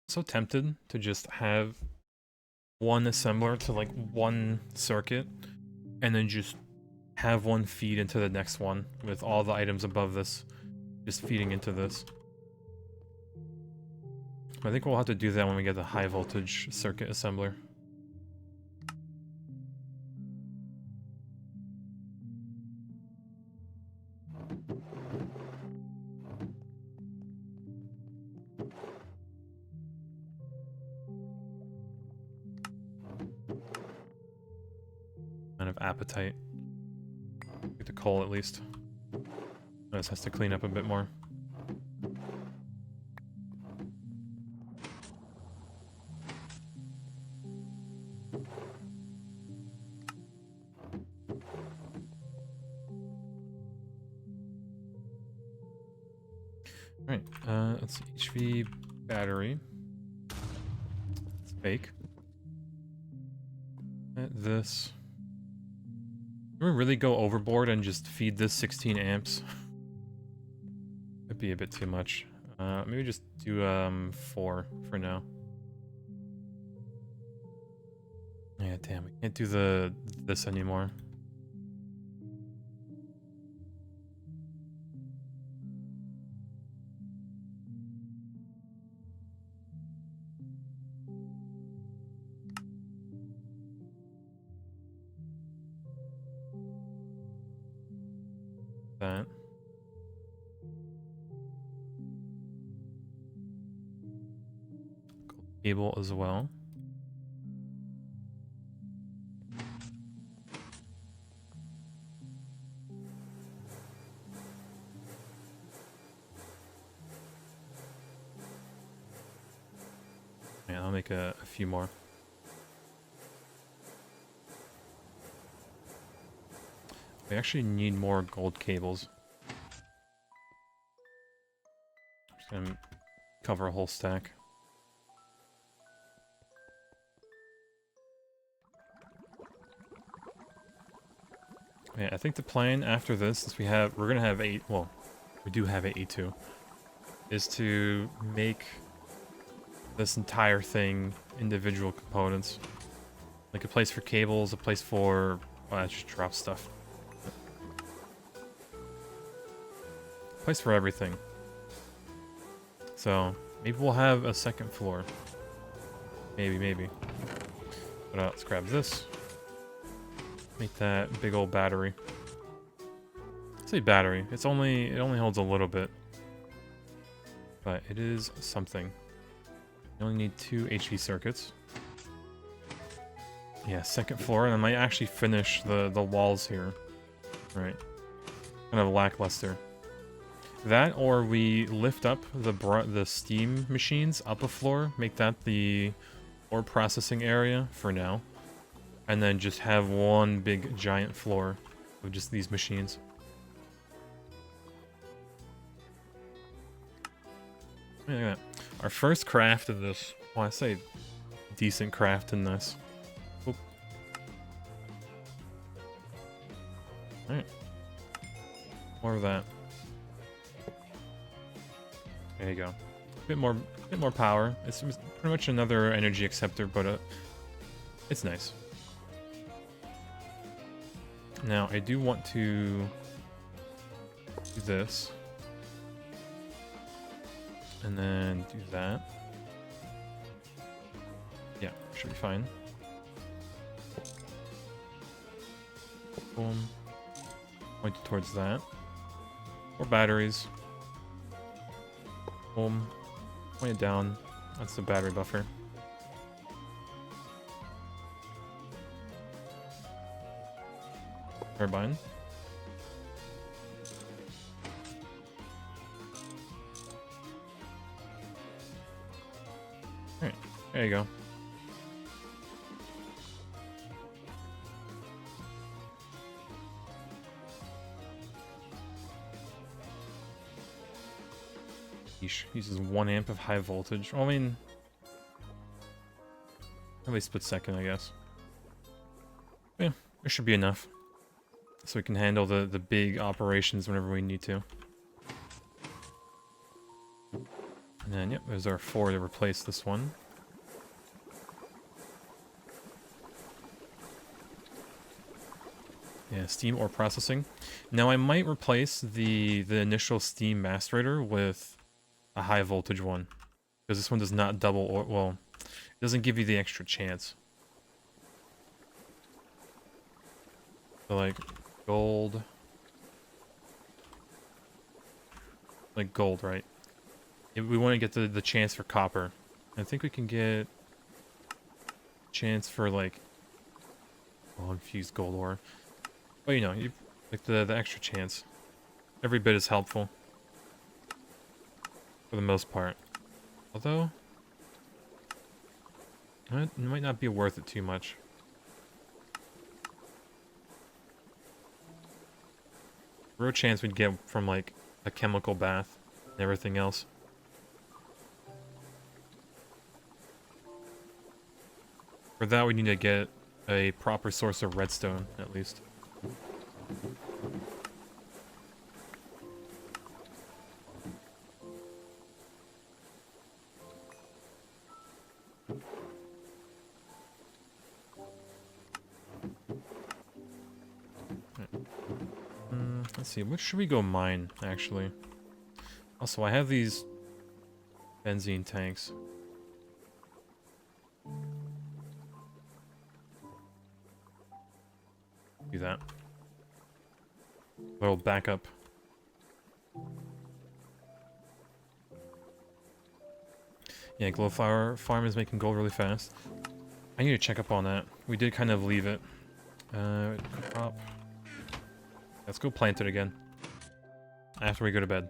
Speaker 1: so tempted to just have one assembler to like one circuit and then just have one feed into the next one with all the items above this just feeding into this. I think we'll have to do that when we get the high voltage circuit assembler. Kind of appetite. Get the coal at least. This has to clean up a bit more. Alright, let's see. HV battery. It's fake. This. Can we really go overboard and just feed this 16 amps? Could be a bit too much. Maybe just do 4 for now. Yeah, damn, we can't do this anymore. That. Cable as well. Yeah, I'll make a few more. We actually need more gold cables. Just gonna cover a whole stack. Yeah, I think the plan after this, since we're gonna have 8, well, we do have 82, is to make this entire thing individual components. Like a place for cables, a place for, oh, that just drops stuff. A place for everything. So, maybe we'll have a second floor. Maybe. But let's grab this. Make that big old battery. I say battery. It only holds a little bit. But it is something. You only need 2 HV circuits. Yeah, second floor, and I might actually finish the walls here. Right. Kind of lackluster. That, or we lift up the steam machines up a floor, make that the ore processing area for now. And then just have one big giant floor of just these machines. Look at that. Our first craft in this, well, I say decent craft in this. Oop. Alright. More of that. There you go. Bit more power. It's pretty much another energy acceptor, but it's nice. Now, I do want to do this. And then do that. Yeah, should be fine. Boom. Point towards that. More batteries. Boom. Point it down. That's the battery buffer. Turbine. Alright, there you go. Yeesh, uses 1 amp of high voltage. Well, I mean, at least split second, I guess. Yeah, it should be enough. So we can handle the big operations whenever we need to. And then, yep, there's our 4 to replace this one. Yeah, steam ore processing. Now I might replace the initial steam macerator with a high voltage one. Because this one does not double, or, well, it doesn't give you the extra chance. So like, gold. Like gold, right? We want to get the chance for copper. I think we can get chance for like, well, infused gold ore. But you know, like the extra chance. Every bit is helpful. For the most part. Although, it might not be worth it too much. Real chance we'd get from like a chemical bath and everything else. For that we need to get a proper source of redstone, at least. Let's see, which should we go mine, actually? Also, I have these benzene tanks. Do that. Little backup. Yeah, Glowflower Farm is making gold really fast. I need to check up on that. We did kind of leave it. Crop. Let's go plant it again. After we go to bed.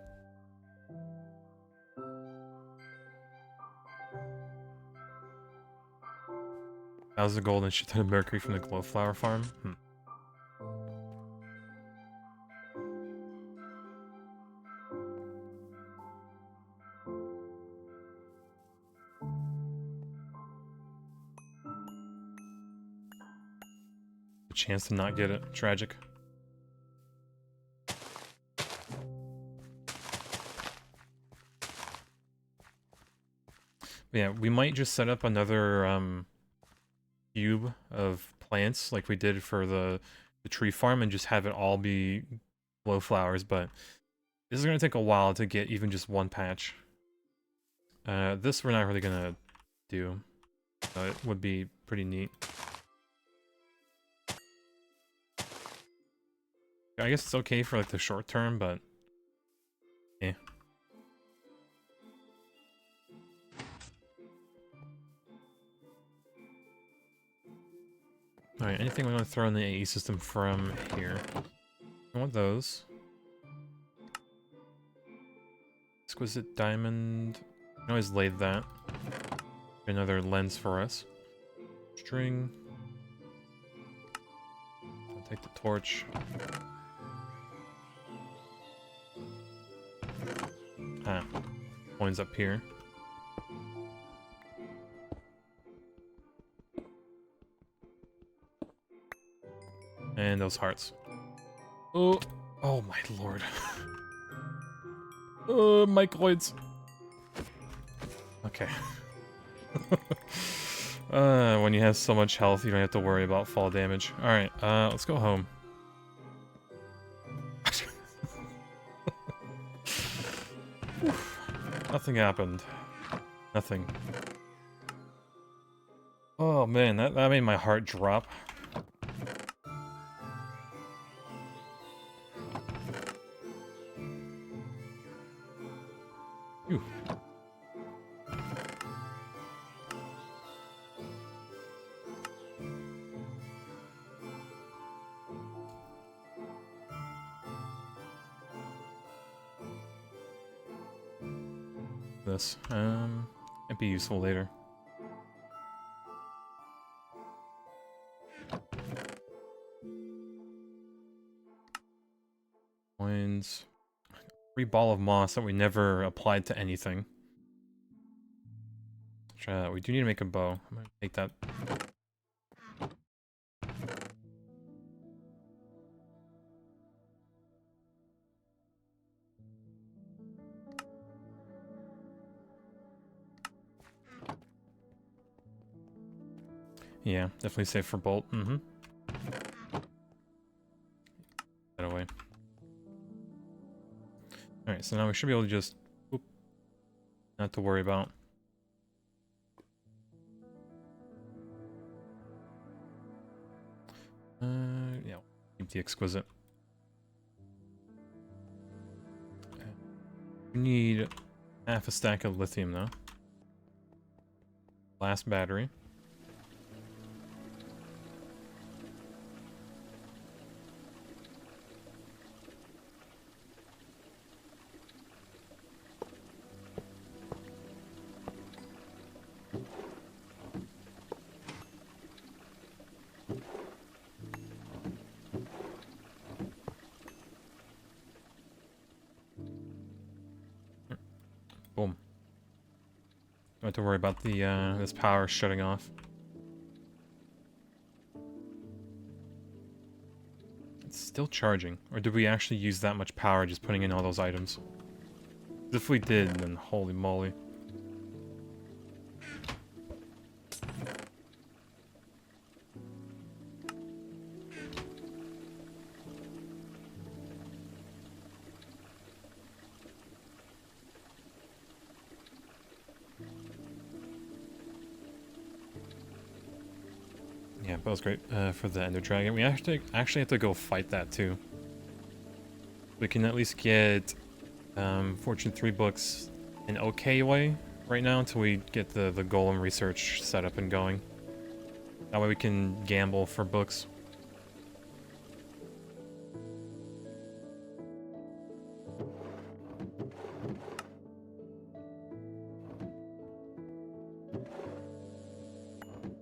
Speaker 1: How's the gold and shit ton of mercury from the Glowflower Farm? A chance to not get it. Tragic. But yeah, we might just set up another cube of plants like we did for the tree farm and just have it all be glowflowers, but this is going to take a while to get even just one patch. This we're not really going to do. It would be pretty neat. I guess it's okay for like the short term, but eh. Alright, anything we want to throw in the AE system from here? I want those. Exquisite diamond. I can always lay that. Another lens for us. String. I'll take the torch. Ah, coins up here. And those hearts. Oh, oh my lord. My coins. Okay. When you have so much health, you don't have to worry about fall damage. Alright, let's go home. Nothing happened. Nothing. Oh man, that made my heart drop. Phew. This, might be useful later. Coins. Free ball of moss that we never applied to anything. Try that. We do need to make a bow. I'm gonna take that. Yeah, definitely safe for bolt. Mm-hmm. That away. Alright, so now we should be able to just... Oop, not to worry about. Yeah, keep the exquisite. We need half a stack of lithium, though. Last battery. Boom. Don't have to worry about the this power shutting off. It's still charging. Or did we actually use that much power just putting in all those items? If we did, then holy moly. Yeah, that was great for the Ender Dragon. We actually have to go fight that too. We can at least get Fortune 3 books an okay way right now until we get the Golem research set up and going. That way we can gamble for books.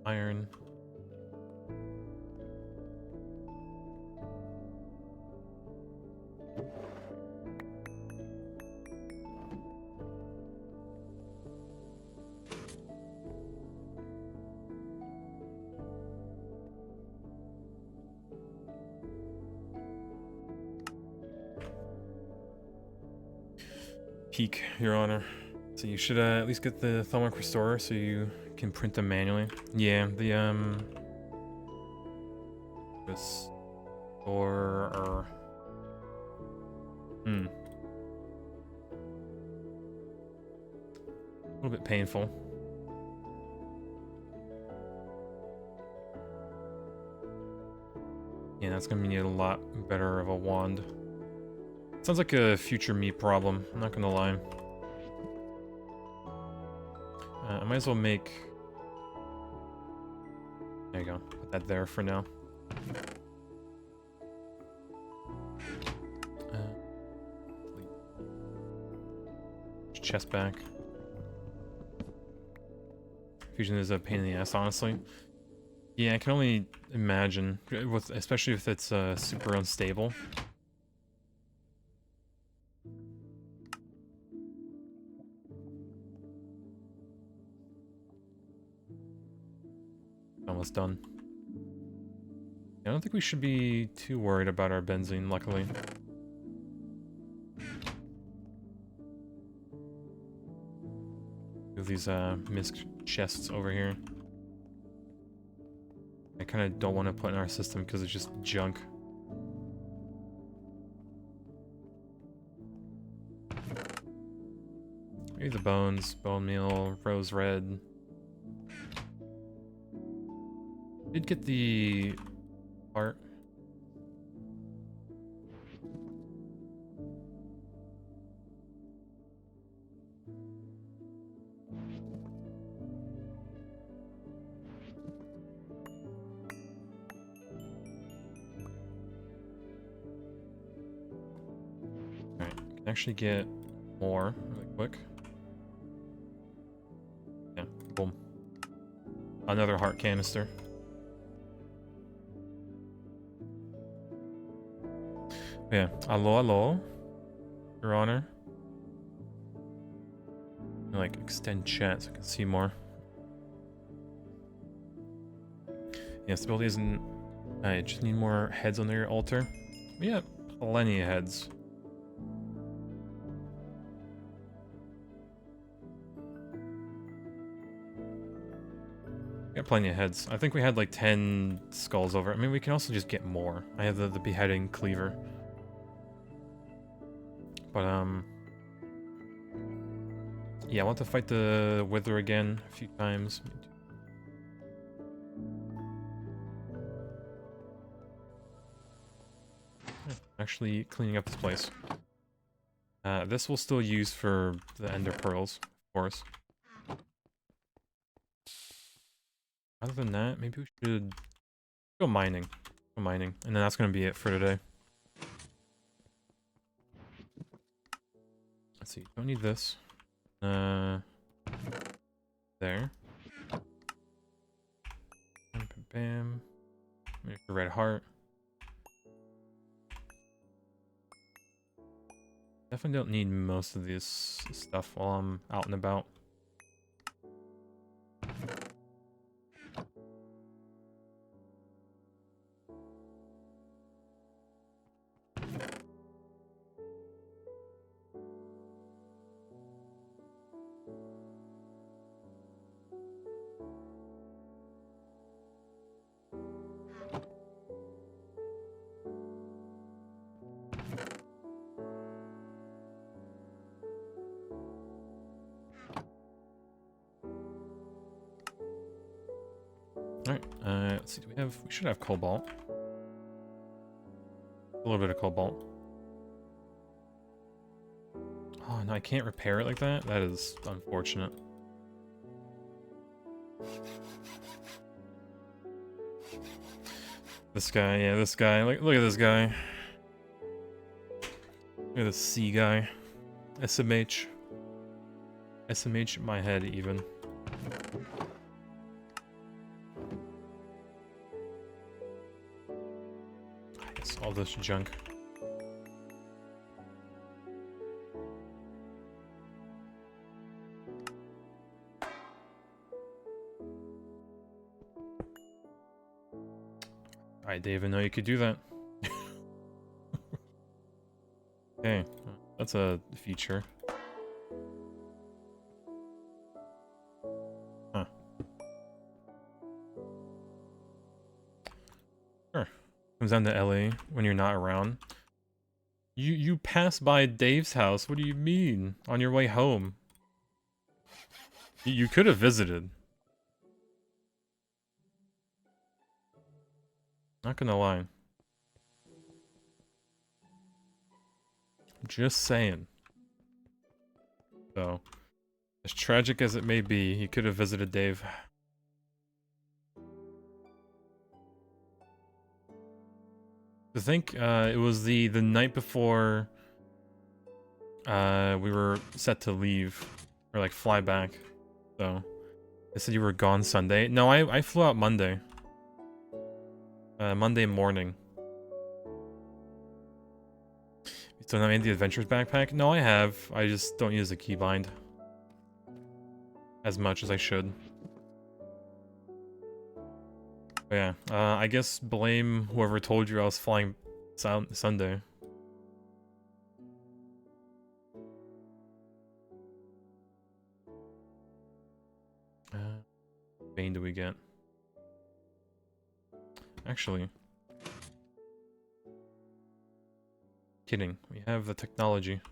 Speaker 1: Iron. Peak, Your Honor. So you should at least get the Thelmic Restorer so you can print them manually. Yeah, the Restorer. A little bit painful. Yeah, that's gonna need a lot better of a wand. Sounds like a future me problem, I'm not gonna lie. I might as well make... There you go, put that there for now. Chest back. Fusion is a pain in the ass, honestly. Yeah, I can only imagine, especially if it's super unstable. Almost done. I don't think we should be too worried about our benzene, luckily. Move these misc chests over here. I kind of don't want to put in our system because it's just junk. Maybe the bones, bone meal, rose red. Did get the part. Alright, can actually get more really quick. Yeah, boom. Another heart canister. Yeah, hello, Your Honor. Like, extend chat so I can see more. Yeah, stability isn't... I just need more heads on your altar. We got plenty of heads. We got plenty of heads. I think we had like 10 skulls over. I mean, we can also just get more. I have the beheading cleaver. But, yeah, I want to fight the Wither again a few times. Actually cleaning up this place. This we'll still use for the Ender Pearls, of course. Other than that, maybe we should go mining. Go mining. And then that's going to be it for today. Let's see. Don't need this. There. Bam, bam, bam. Make a red heart. Definitely don't need most of this stuff while I'm out and about. Alright, let's see, we should have cobalt. A little bit of cobalt. Oh, no, I can't repair it like that? That is unfortunate. This guy, yeah, this guy. Look at this guy. Look at this C guy. SMH. SMH my head, even. I guess all this junk. I didn't even know you could do that. Okay, that's a feature. Huh. Sure. Comes down to LA when you're not around. You pass by Dave's house. What do you mean? On your way home. You could have visited. Not gonna lie. Just saying. So, as tragic as it may be, he could have visited Dave. I think it was the night before we were set to leave, or like fly back. So, they said you were gone Sunday. No, I flew out Monday. Monday morning. You still not made the Adventures backpack? No, I have. I just don't use the keybind as much as I should. But yeah, I guess blame whoever told you I was flying Sunday. Vein do we get? Actually, kidding. We have the technology.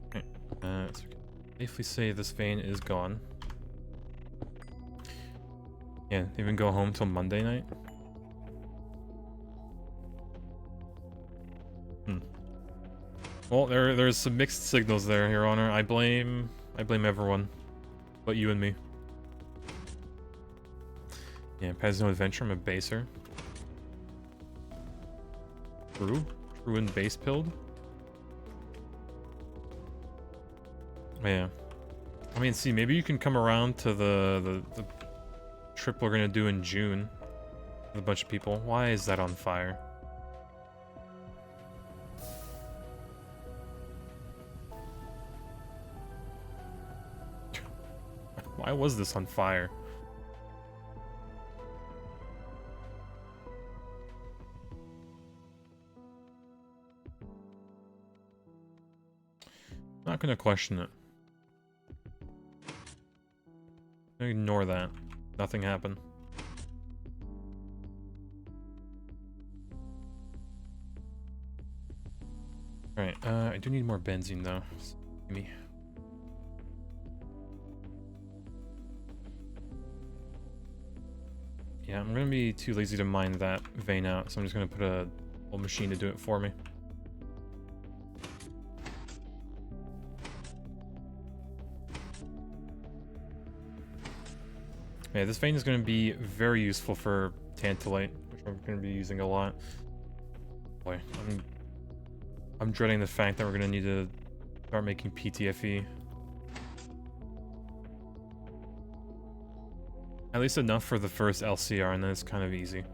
Speaker 1: Okay. So we can safely say this vein is gone. Yeah, even go home till Monday night. Well, there's some mixed signals there, Your Honor. I blame everyone, but you and me. Yeah, has no adventure. I'm a baser. True and base pilled. Yeah. I mean, see, maybe you can come around to the trip we're gonna do in June with a bunch of people. Why is that on fire? Why was this on fire? Not gonna question it. Ignore that. Nothing happened. Alright, I do need more benzene though. So, give me. Yeah, I'm gonna be too lazy to mine that vein out, so I'm just gonna put a whole machine to do it for me. Yeah, this vein is going to be very useful for Tantalite, which I'm going to be using a lot. Boy, I'm dreading the fact that we're going to need to start making PTFE. At least enough for the first LCR, and then it's kind of easy.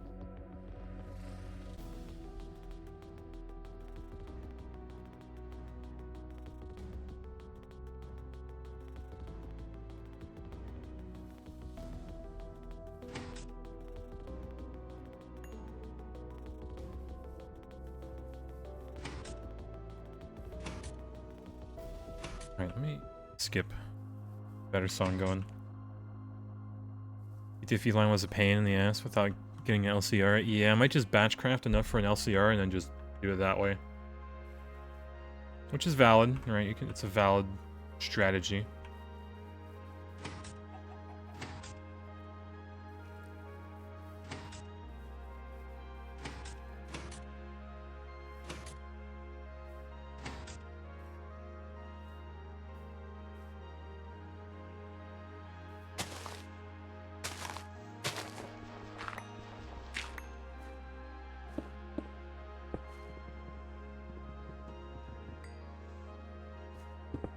Speaker 1: Alright, let me skip Better song going. ETFE line was a pain in the ass without getting an LCR. Yeah, I might just batchcraft enough for an LCR and then just do it that way. Which is valid, right? You can. It's a valid strategy.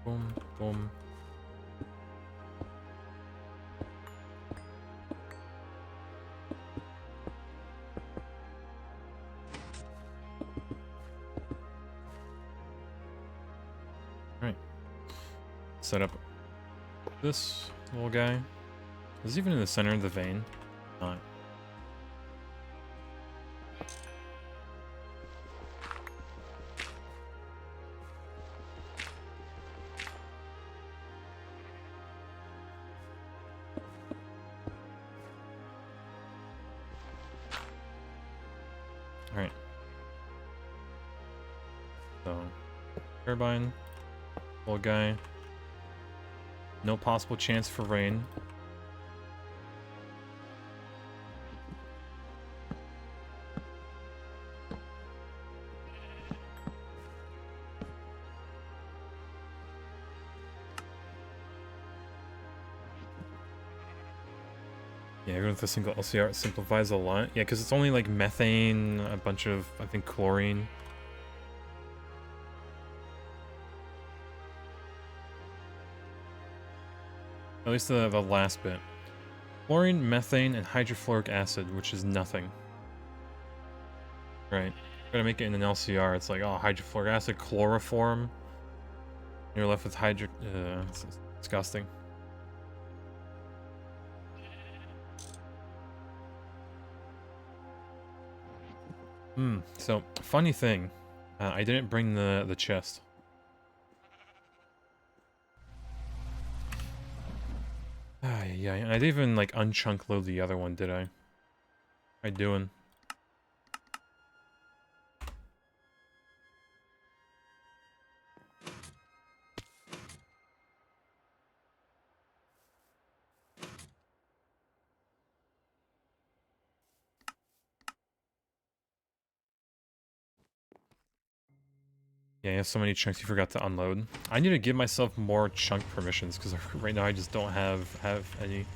Speaker 1: Boom, boom. Alright. Set up this little guy. Is he even in the center of the vein? Not. Alright. So, turbine, little guy. No possible chance for rain. Yeah, even with a single LCR, it simplifies a lot. Yeah, because it's only like methane, a bunch of, I think, chlorine. At least the last bit. Chlorine, methane, and hydrofluoric acid, which is nothing. Right. Gotta make it in an LCR. It's like, oh, hydrofluoric acid, chloroform. You're left with it's disgusting. So, funny thing. I didn't bring the chest. Yeah, and I didn't even, like, unchunk load the other one, did I? How I doing? Yeah, you have so many chunks you forgot to unload. I need to give myself more chunk permissions, because right now I just don't have any.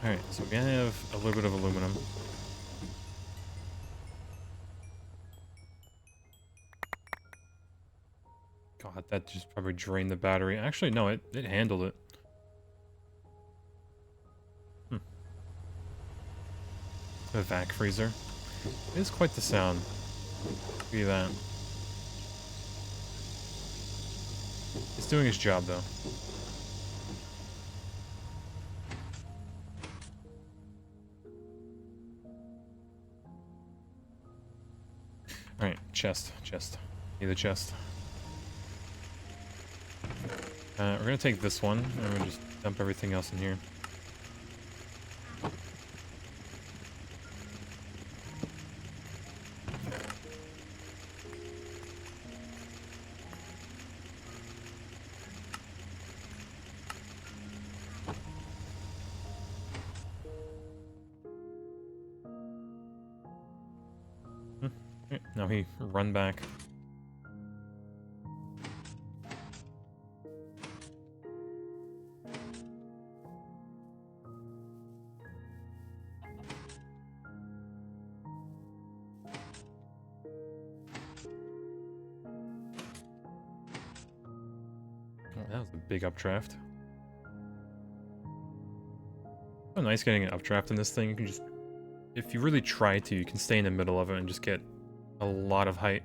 Speaker 1: Alright, so we have a little bit of aluminum. God, that just probably drained the battery. Actually, no, it handled it. A vac freezer. It is quite the sound. Look at that. It's doing its job, though. Alright, chest. Need the chest. We're gonna take this one, and we're gonna just dump everything else in here. Right, now he run back. Oh, that was a big updraft. So nice getting an updraft in this thing. You can just, if you really try to, you can stay in the middle of it and just get a lot of height.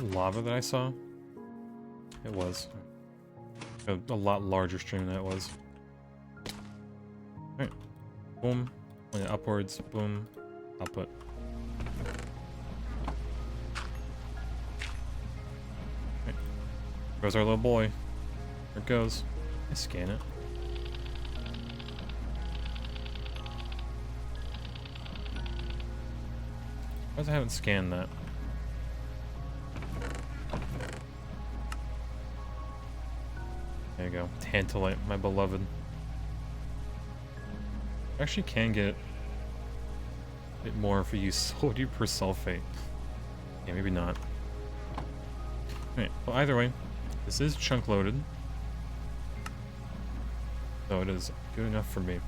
Speaker 1: lava that I saw? It was. A lot larger stream than it was. Alright. Boom. Point it upwards. Boom. Output. Alright. Goes our little boy. There it goes. I scan it. Why I haven't scanned that? There you go. Tantalite, my beloved. Actually can get a bit more if we use sodium persulfate. Yeah, maybe not. Alright, well either way, this is chunk loaded. So it is good enough for me.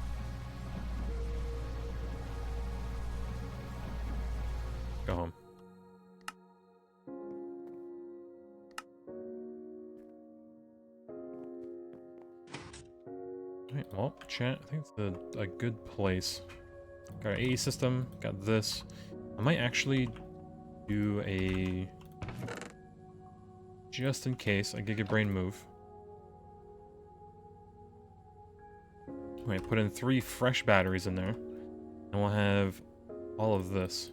Speaker 1: Go home. Alright, well, chat, I think it's a good place. Got our AE system, got this. I might actually do a... just in case, a Giga Brain move. Wait, put in 3 fresh batteries in there. And we'll have all of this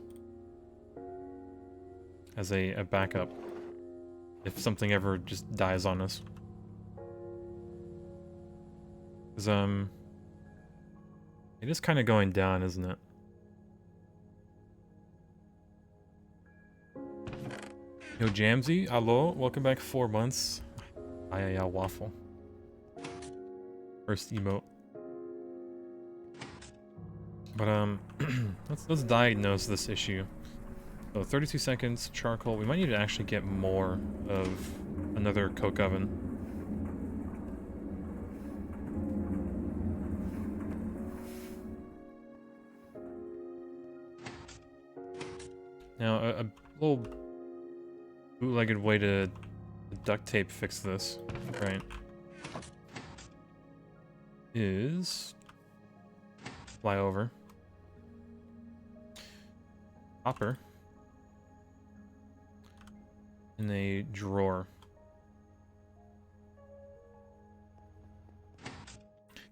Speaker 1: as a backup if something ever just dies on us. Because, it is kind of going down, isn't it? Yo, Jamsy, hello, welcome back 4 months. Ayaya waffle. First emote. But, let's diagnose this issue. So 32 seconds, charcoal. We might need to actually get more of another coke oven. Now, a little bootlegged way to duct tape fix this, right, is fly over. Hopper. In a drawer.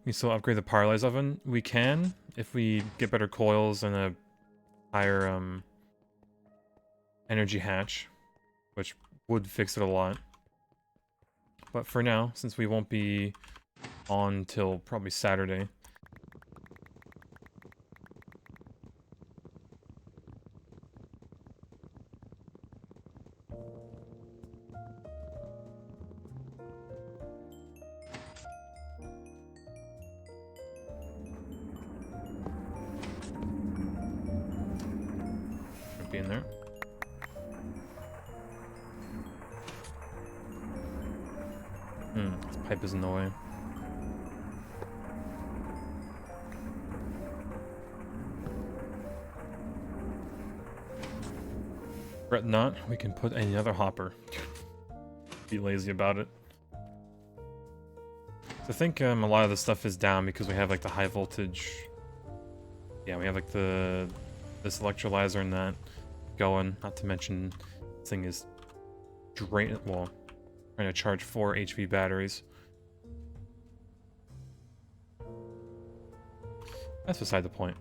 Speaker 1: We still upgrade the Parallels oven? We can, if we get better coils and a higher energy hatch, which would fix it a lot. But for now, since we won't be on till probably Saturday. Be in there. This pipe is in the way. Fret not, we can put another hopper. Be lazy about it. So I think a lot of the stuff is down because we have like the high voltage. Yeah, we have like this electrolyzer and that going. Not to mention, this thing is trying to charge 4 HP batteries. That's beside the point.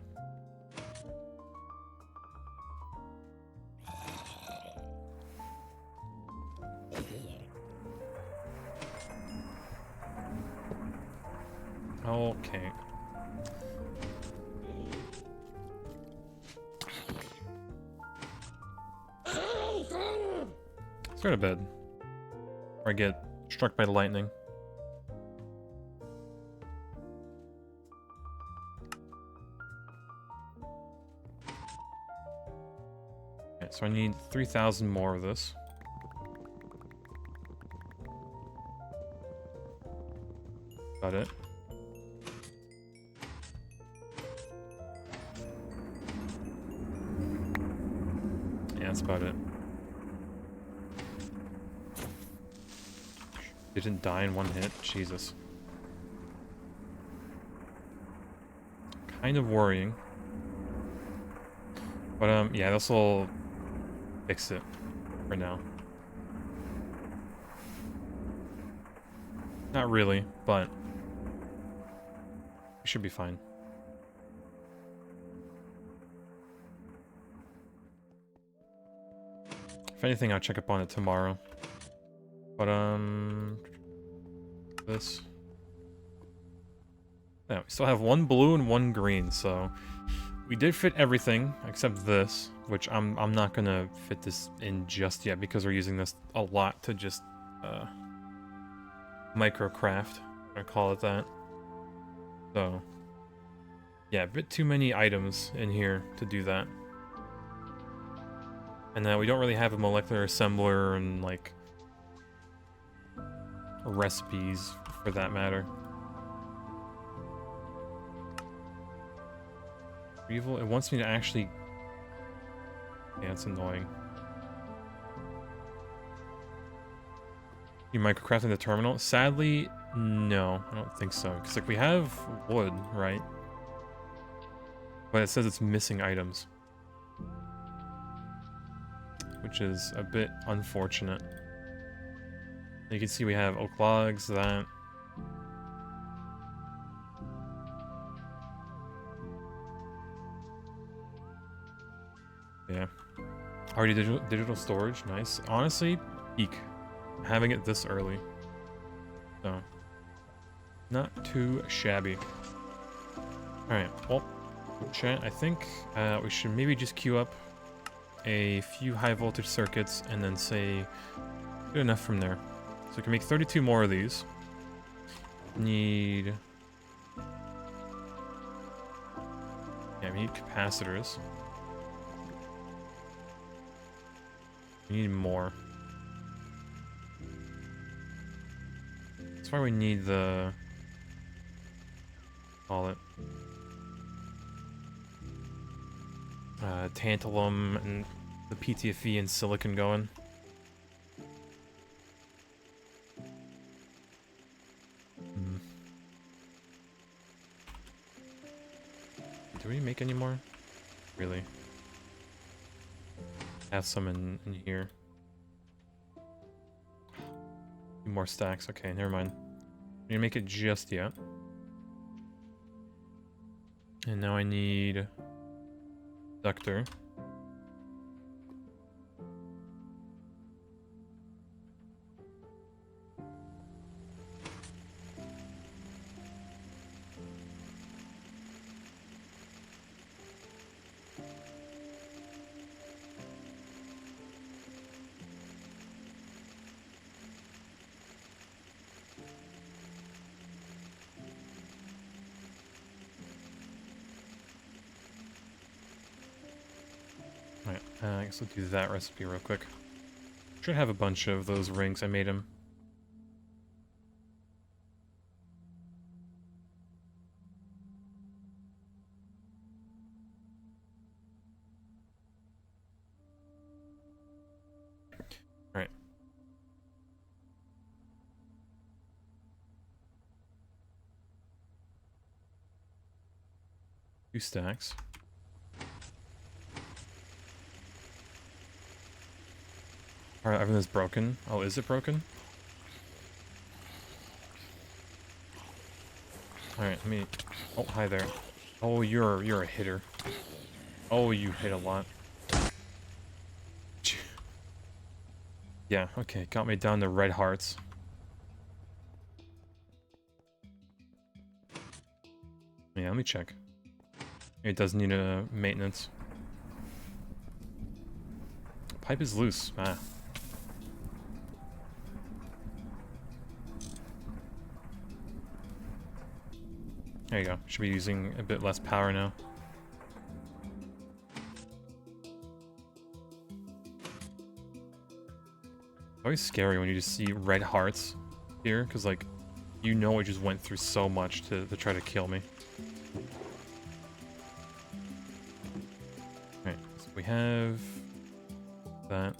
Speaker 1: Okay. Let's go to bed. Or I get struck by lightning. Okay, so I need 3,000 more of this. Got it. Yeah, that's about it. Didn't die in one hit? Jesus. Kind of worrying. But, yeah, this will fix it for now. Not really, but we should be fine. If anything, I'll check up on it tomorrow. But, this. Yeah, we still have one blue and one green, so we did fit everything except this, which I'm not gonna fit this in just yet because we're using this a lot to just microcraft. I call it that. So yeah, a bit too many items in here to do that. And we don't really have a molecular assembler and like recipes for that matter. Evil, it wants me to actually... Yeah, it's annoying. You microcrafting the terminal? Sadly, no, I don't think so. Because like we have wood, right? But it says it's missing items. Which is a bit unfortunate. You can see we have oak logs, that. Yeah. Already digital storage, nice. Honestly, peak. Having it this early. So, not too shabby. Alright, well, chat, I think we should maybe just queue up a few high voltage circuits and then say good enough from there. So we can make 32 more of these. Need... Yeah, we need capacitors. We need more. That's why we need the... call it... tantalum and the PTFE and silicon going. Do we make any more? Really? Have some in here. Few more stacks. Okay, never mind. We didn't make it just yet. And now I need ductor. Alright, I guess we'll do that recipe real quick. Should have a bunch of those rings. I made them. Alright. Two stacks. Alright, everything's broken. Oh, is it broken? Alright, let me... Oh, hi there. Oh, you're a hitter. Oh, you hit a lot. Yeah, okay, got me down to red hearts. Yeah, let me check. It does need a maintenance. Pipe is loose. Ah. There you go. Should be using a bit less power now. It's always scary when you just see red hearts here, because, like, you know it just went through so much to try to kill me. Alright, so we have that.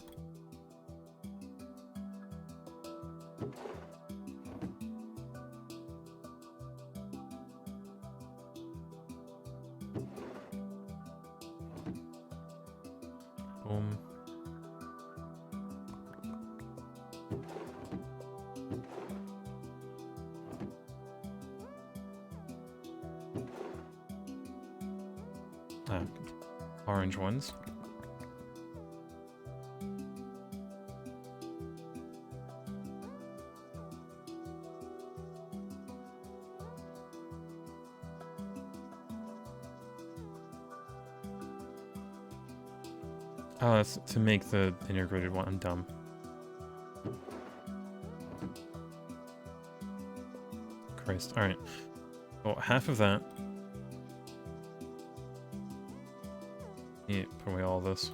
Speaker 1: Boom. orange ones. Oh, that's to make the integrated one. I'm dumb. Christ. Alright. Well, half of that. Yeah, put away all of this.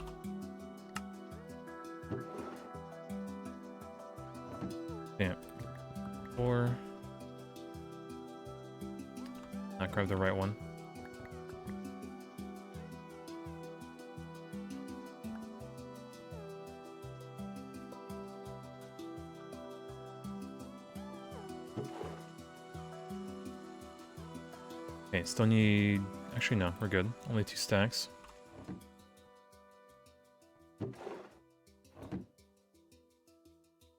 Speaker 1: Yeah. 4. Not grab the right one. Okay, still need... Actually, no, we're good. Only 2 stacks.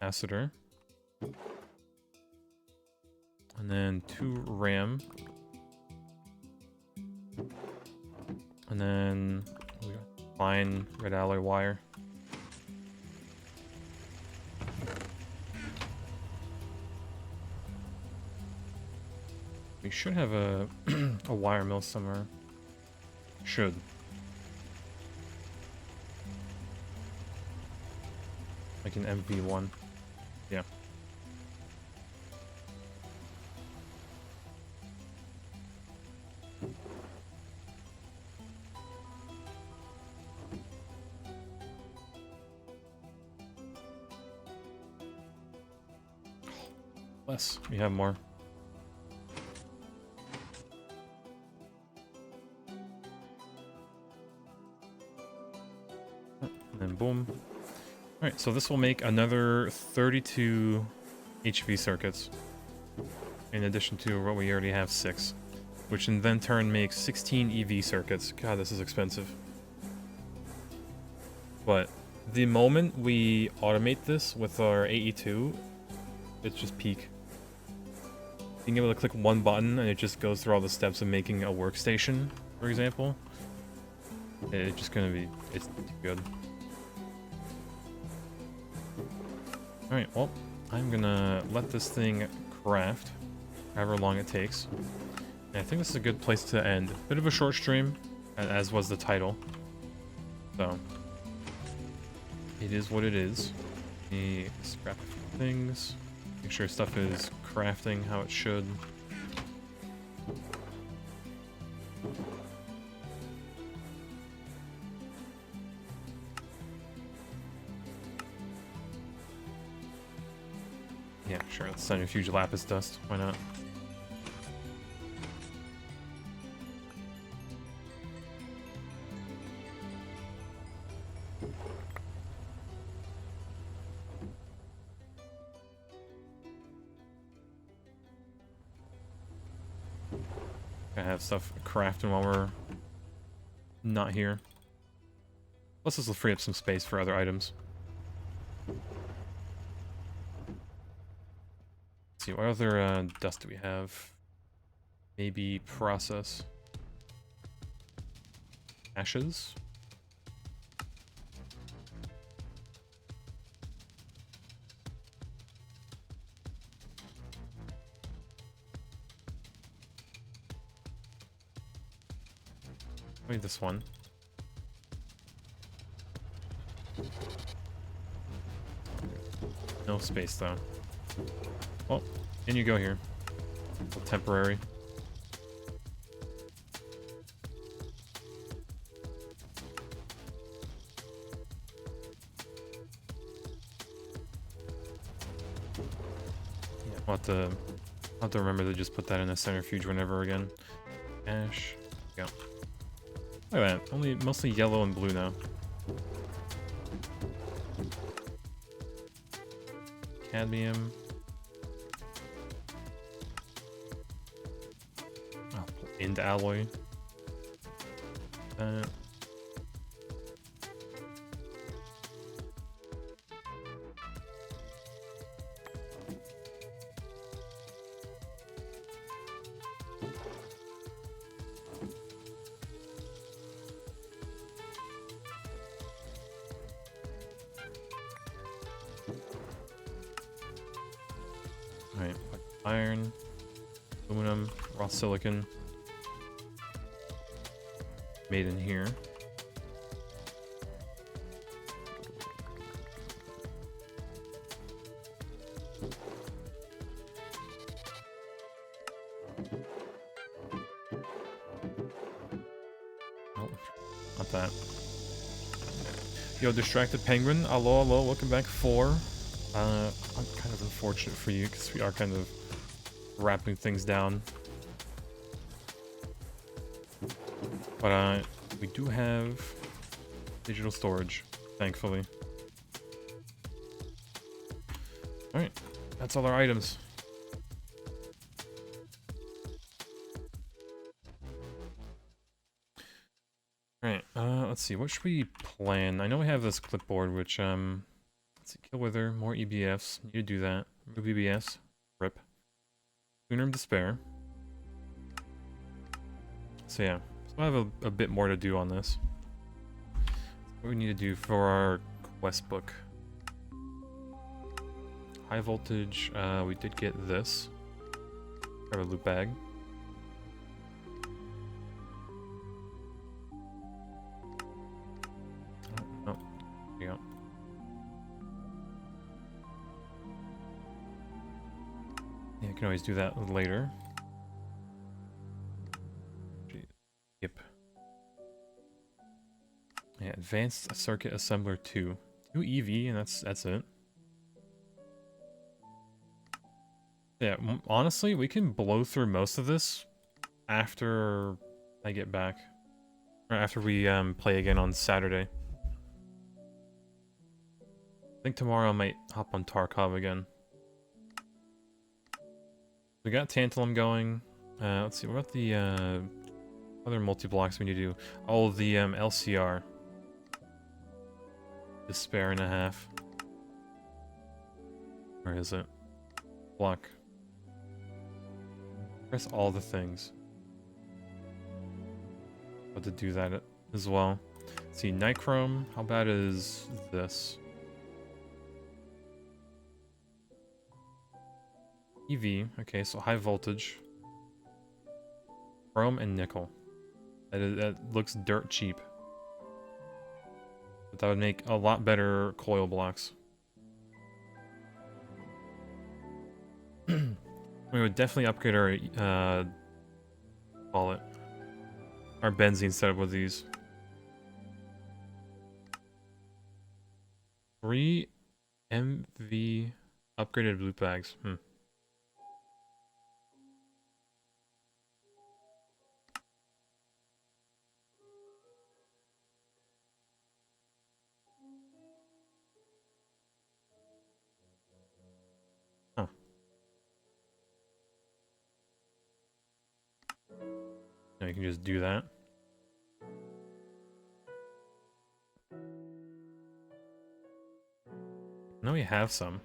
Speaker 1: Capacitor. And then 2 RAM. And then we got fine red alloy wire. We should have a a wire mill somewhere. Should. Like an MV1. Yeah. Less. We have more. And then boom. Alright, so this will make another 32 HV circuits. In addition to what we already have, 6. Which in then turn makes 16 EV circuits. God, this is expensive. But the moment we automate this with our AE2, it's just peak. Being able to click one button and it just goes through all the steps of making a workstation, for example. It's just gonna be, it's too good. Alright, well, I'm gonna let this thing craft, however long it takes. And I think this is a good place to end. Bit of a short stream, as was the title. So, it is what it is. Let me scrap a few things. Make sure stuff is crafting how it should. Yeah, sure, let's centrifuge lapis dust. Why not? I have stuff crafting while we're not here. Plus this will free up some space for other items. Let's see, what other dust do we have? Maybe process. Ashes? Maybe this one. No space though. Oh, in you go here. Temporary. Yeah, I'll have to remember to just put that in a centrifuge whenever again. Ash. Go. Look at that. Only mostly yellow and blue now. Cadmium. Oh, into alloy. Iron, aluminum, raw silicon. Made in here. Oh, not that. Yo, Distracted Penguin, hello, hello, welcome back. 4. I'm kind of unfortunate for you because we are kind of wrapping things down. But we do have digital storage, thankfully. Alright, that's all our items. Alright, let's see, what should we plan? I know we have this clipboard, which, let's see, Kill Wither, more EBFs, need to do that. Remove EBS, rip. Lunar of Despair. So yeah, so I have a bit more to do on this. What we need to do for our quest book. High voltage, we did get this. Have a loot bag. Oh, there you go. Yeah, you can always do that later. Yep. Yeah, advanced circuit assembler 2. 2 EV, and that's it. Yeah, honestly, we can blow through most of this after I get back. Or after we play again on Saturday. I think tomorrow I might hop on Tarkov again. We got Tantalum going. Let's see, what about the other multi-blocks we need to do? Oh, the LCR. Despair and a half. Where is it? Block. Press all the things. But to do that as well. Let's see, Nichrome. How bad is this? EV. Okay, so high voltage. Chrome and nickel. That looks dirt cheap. But that would make a lot better coil blocks. We would definitely upgrade our, call it, our benzene setup with these. 3 MV upgraded loot bags. Huh. Now you can just do that. No, we have some.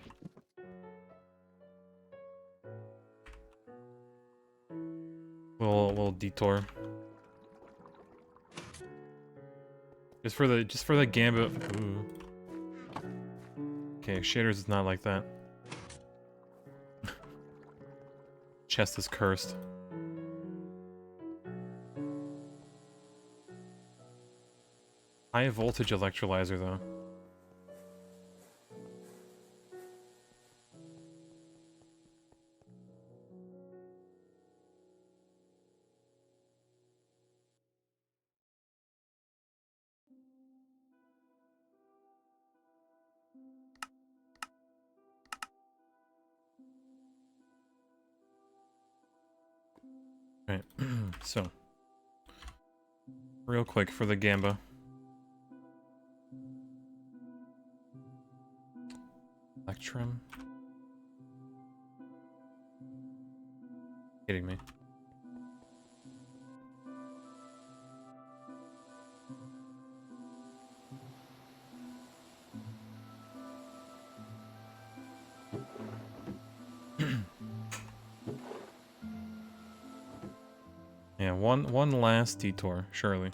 Speaker 1: Little detour. Just for the gambit. Ooh. Okay, shaders is not like that. Chest is cursed. High voltage electrolyzer though. Right, so real quick for the Gamba. Electrum. Kidding me. Yeah, one last detour, surely.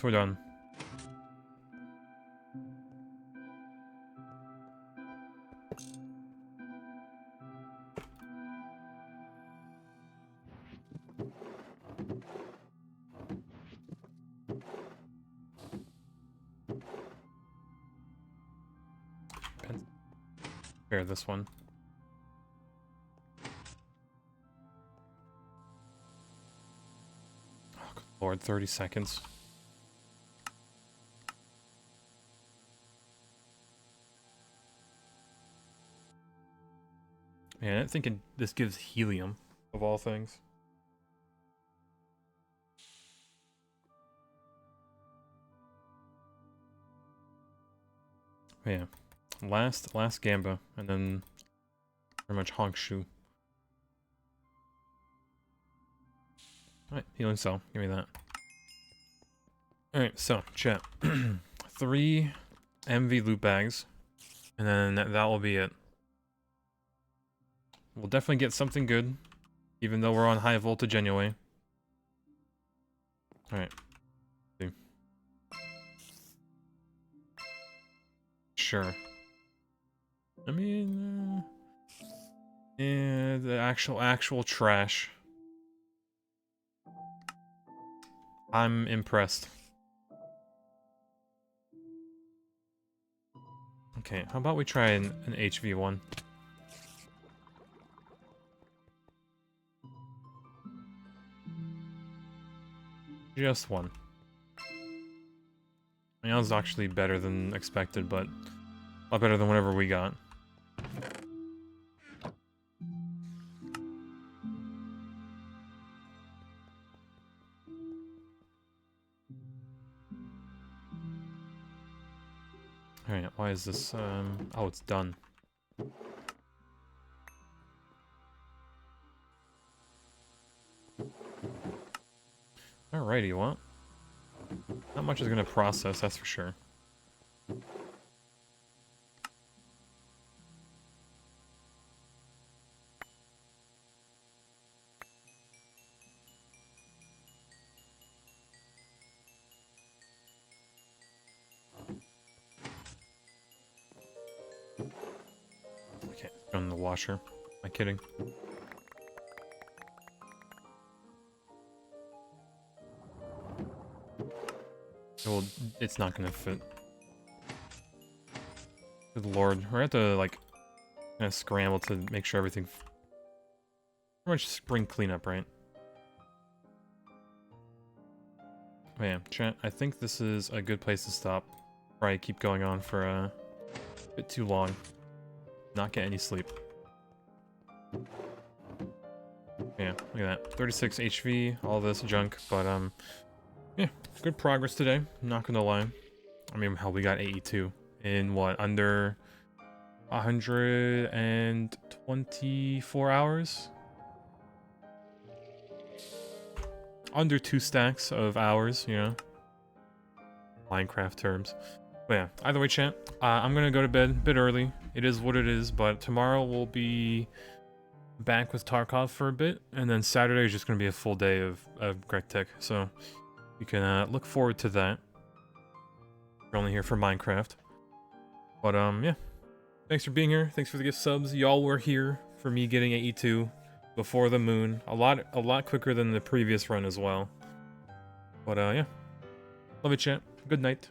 Speaker 1: We're done. Spare this one. Oh, good Lord, 30 seconds. Man, I'm thinking this gives helium, of all things. Yeah. Last Gamba, and then pretty much Honkshu. Alright, healing cell. Give me that. Alright, so, chat. 3 MV loot bags, and then that will be it. We'll definitely get something good, even though we're on high voltage anyway. Alright. Sure. I mean, yeah, the actual trash. I'm impressed. Okay, how about we try an HV1? Just one. I mean, that was actually better than expected, but a lot better than whatever we got. Alright, why is this, oh, it's done. Alrighty, well. Not much is gonna process, that's for sure. Okay, go in the washer. Am I kidding? Well, it's not gonna fit. Good lord. We're gonna have to, like, kind of scramble to make sure everything... Pretty much spring cleanup, right? Oh yeah, chat, I think this is a good place to stop. Probably keep going on for a bit too long. Not get any sleep. Yeah, look at that. 36 HV, all this junk, but yeah, good progress today, not gonna lie. I mean, hell, we got 82 in what, under 124 hours? Under 2 stacks of hours, you know? Minecraft terms. But yeah, either way, chat, I'm gonna go to bed a bit early. It is what it is, but tomorrow we'll be back with Tarkov for a bit, and then Saturday is just gonna be a full day of Greg Tech, so you can look forward to that. We're only here for Minecraft. But yeah. Thanks for being here. Thanks for the gift subs. Y'all were here for me getting 82 before the moon. A lot quicker than the previous run as well. But yeah. Love it, chat. Good night.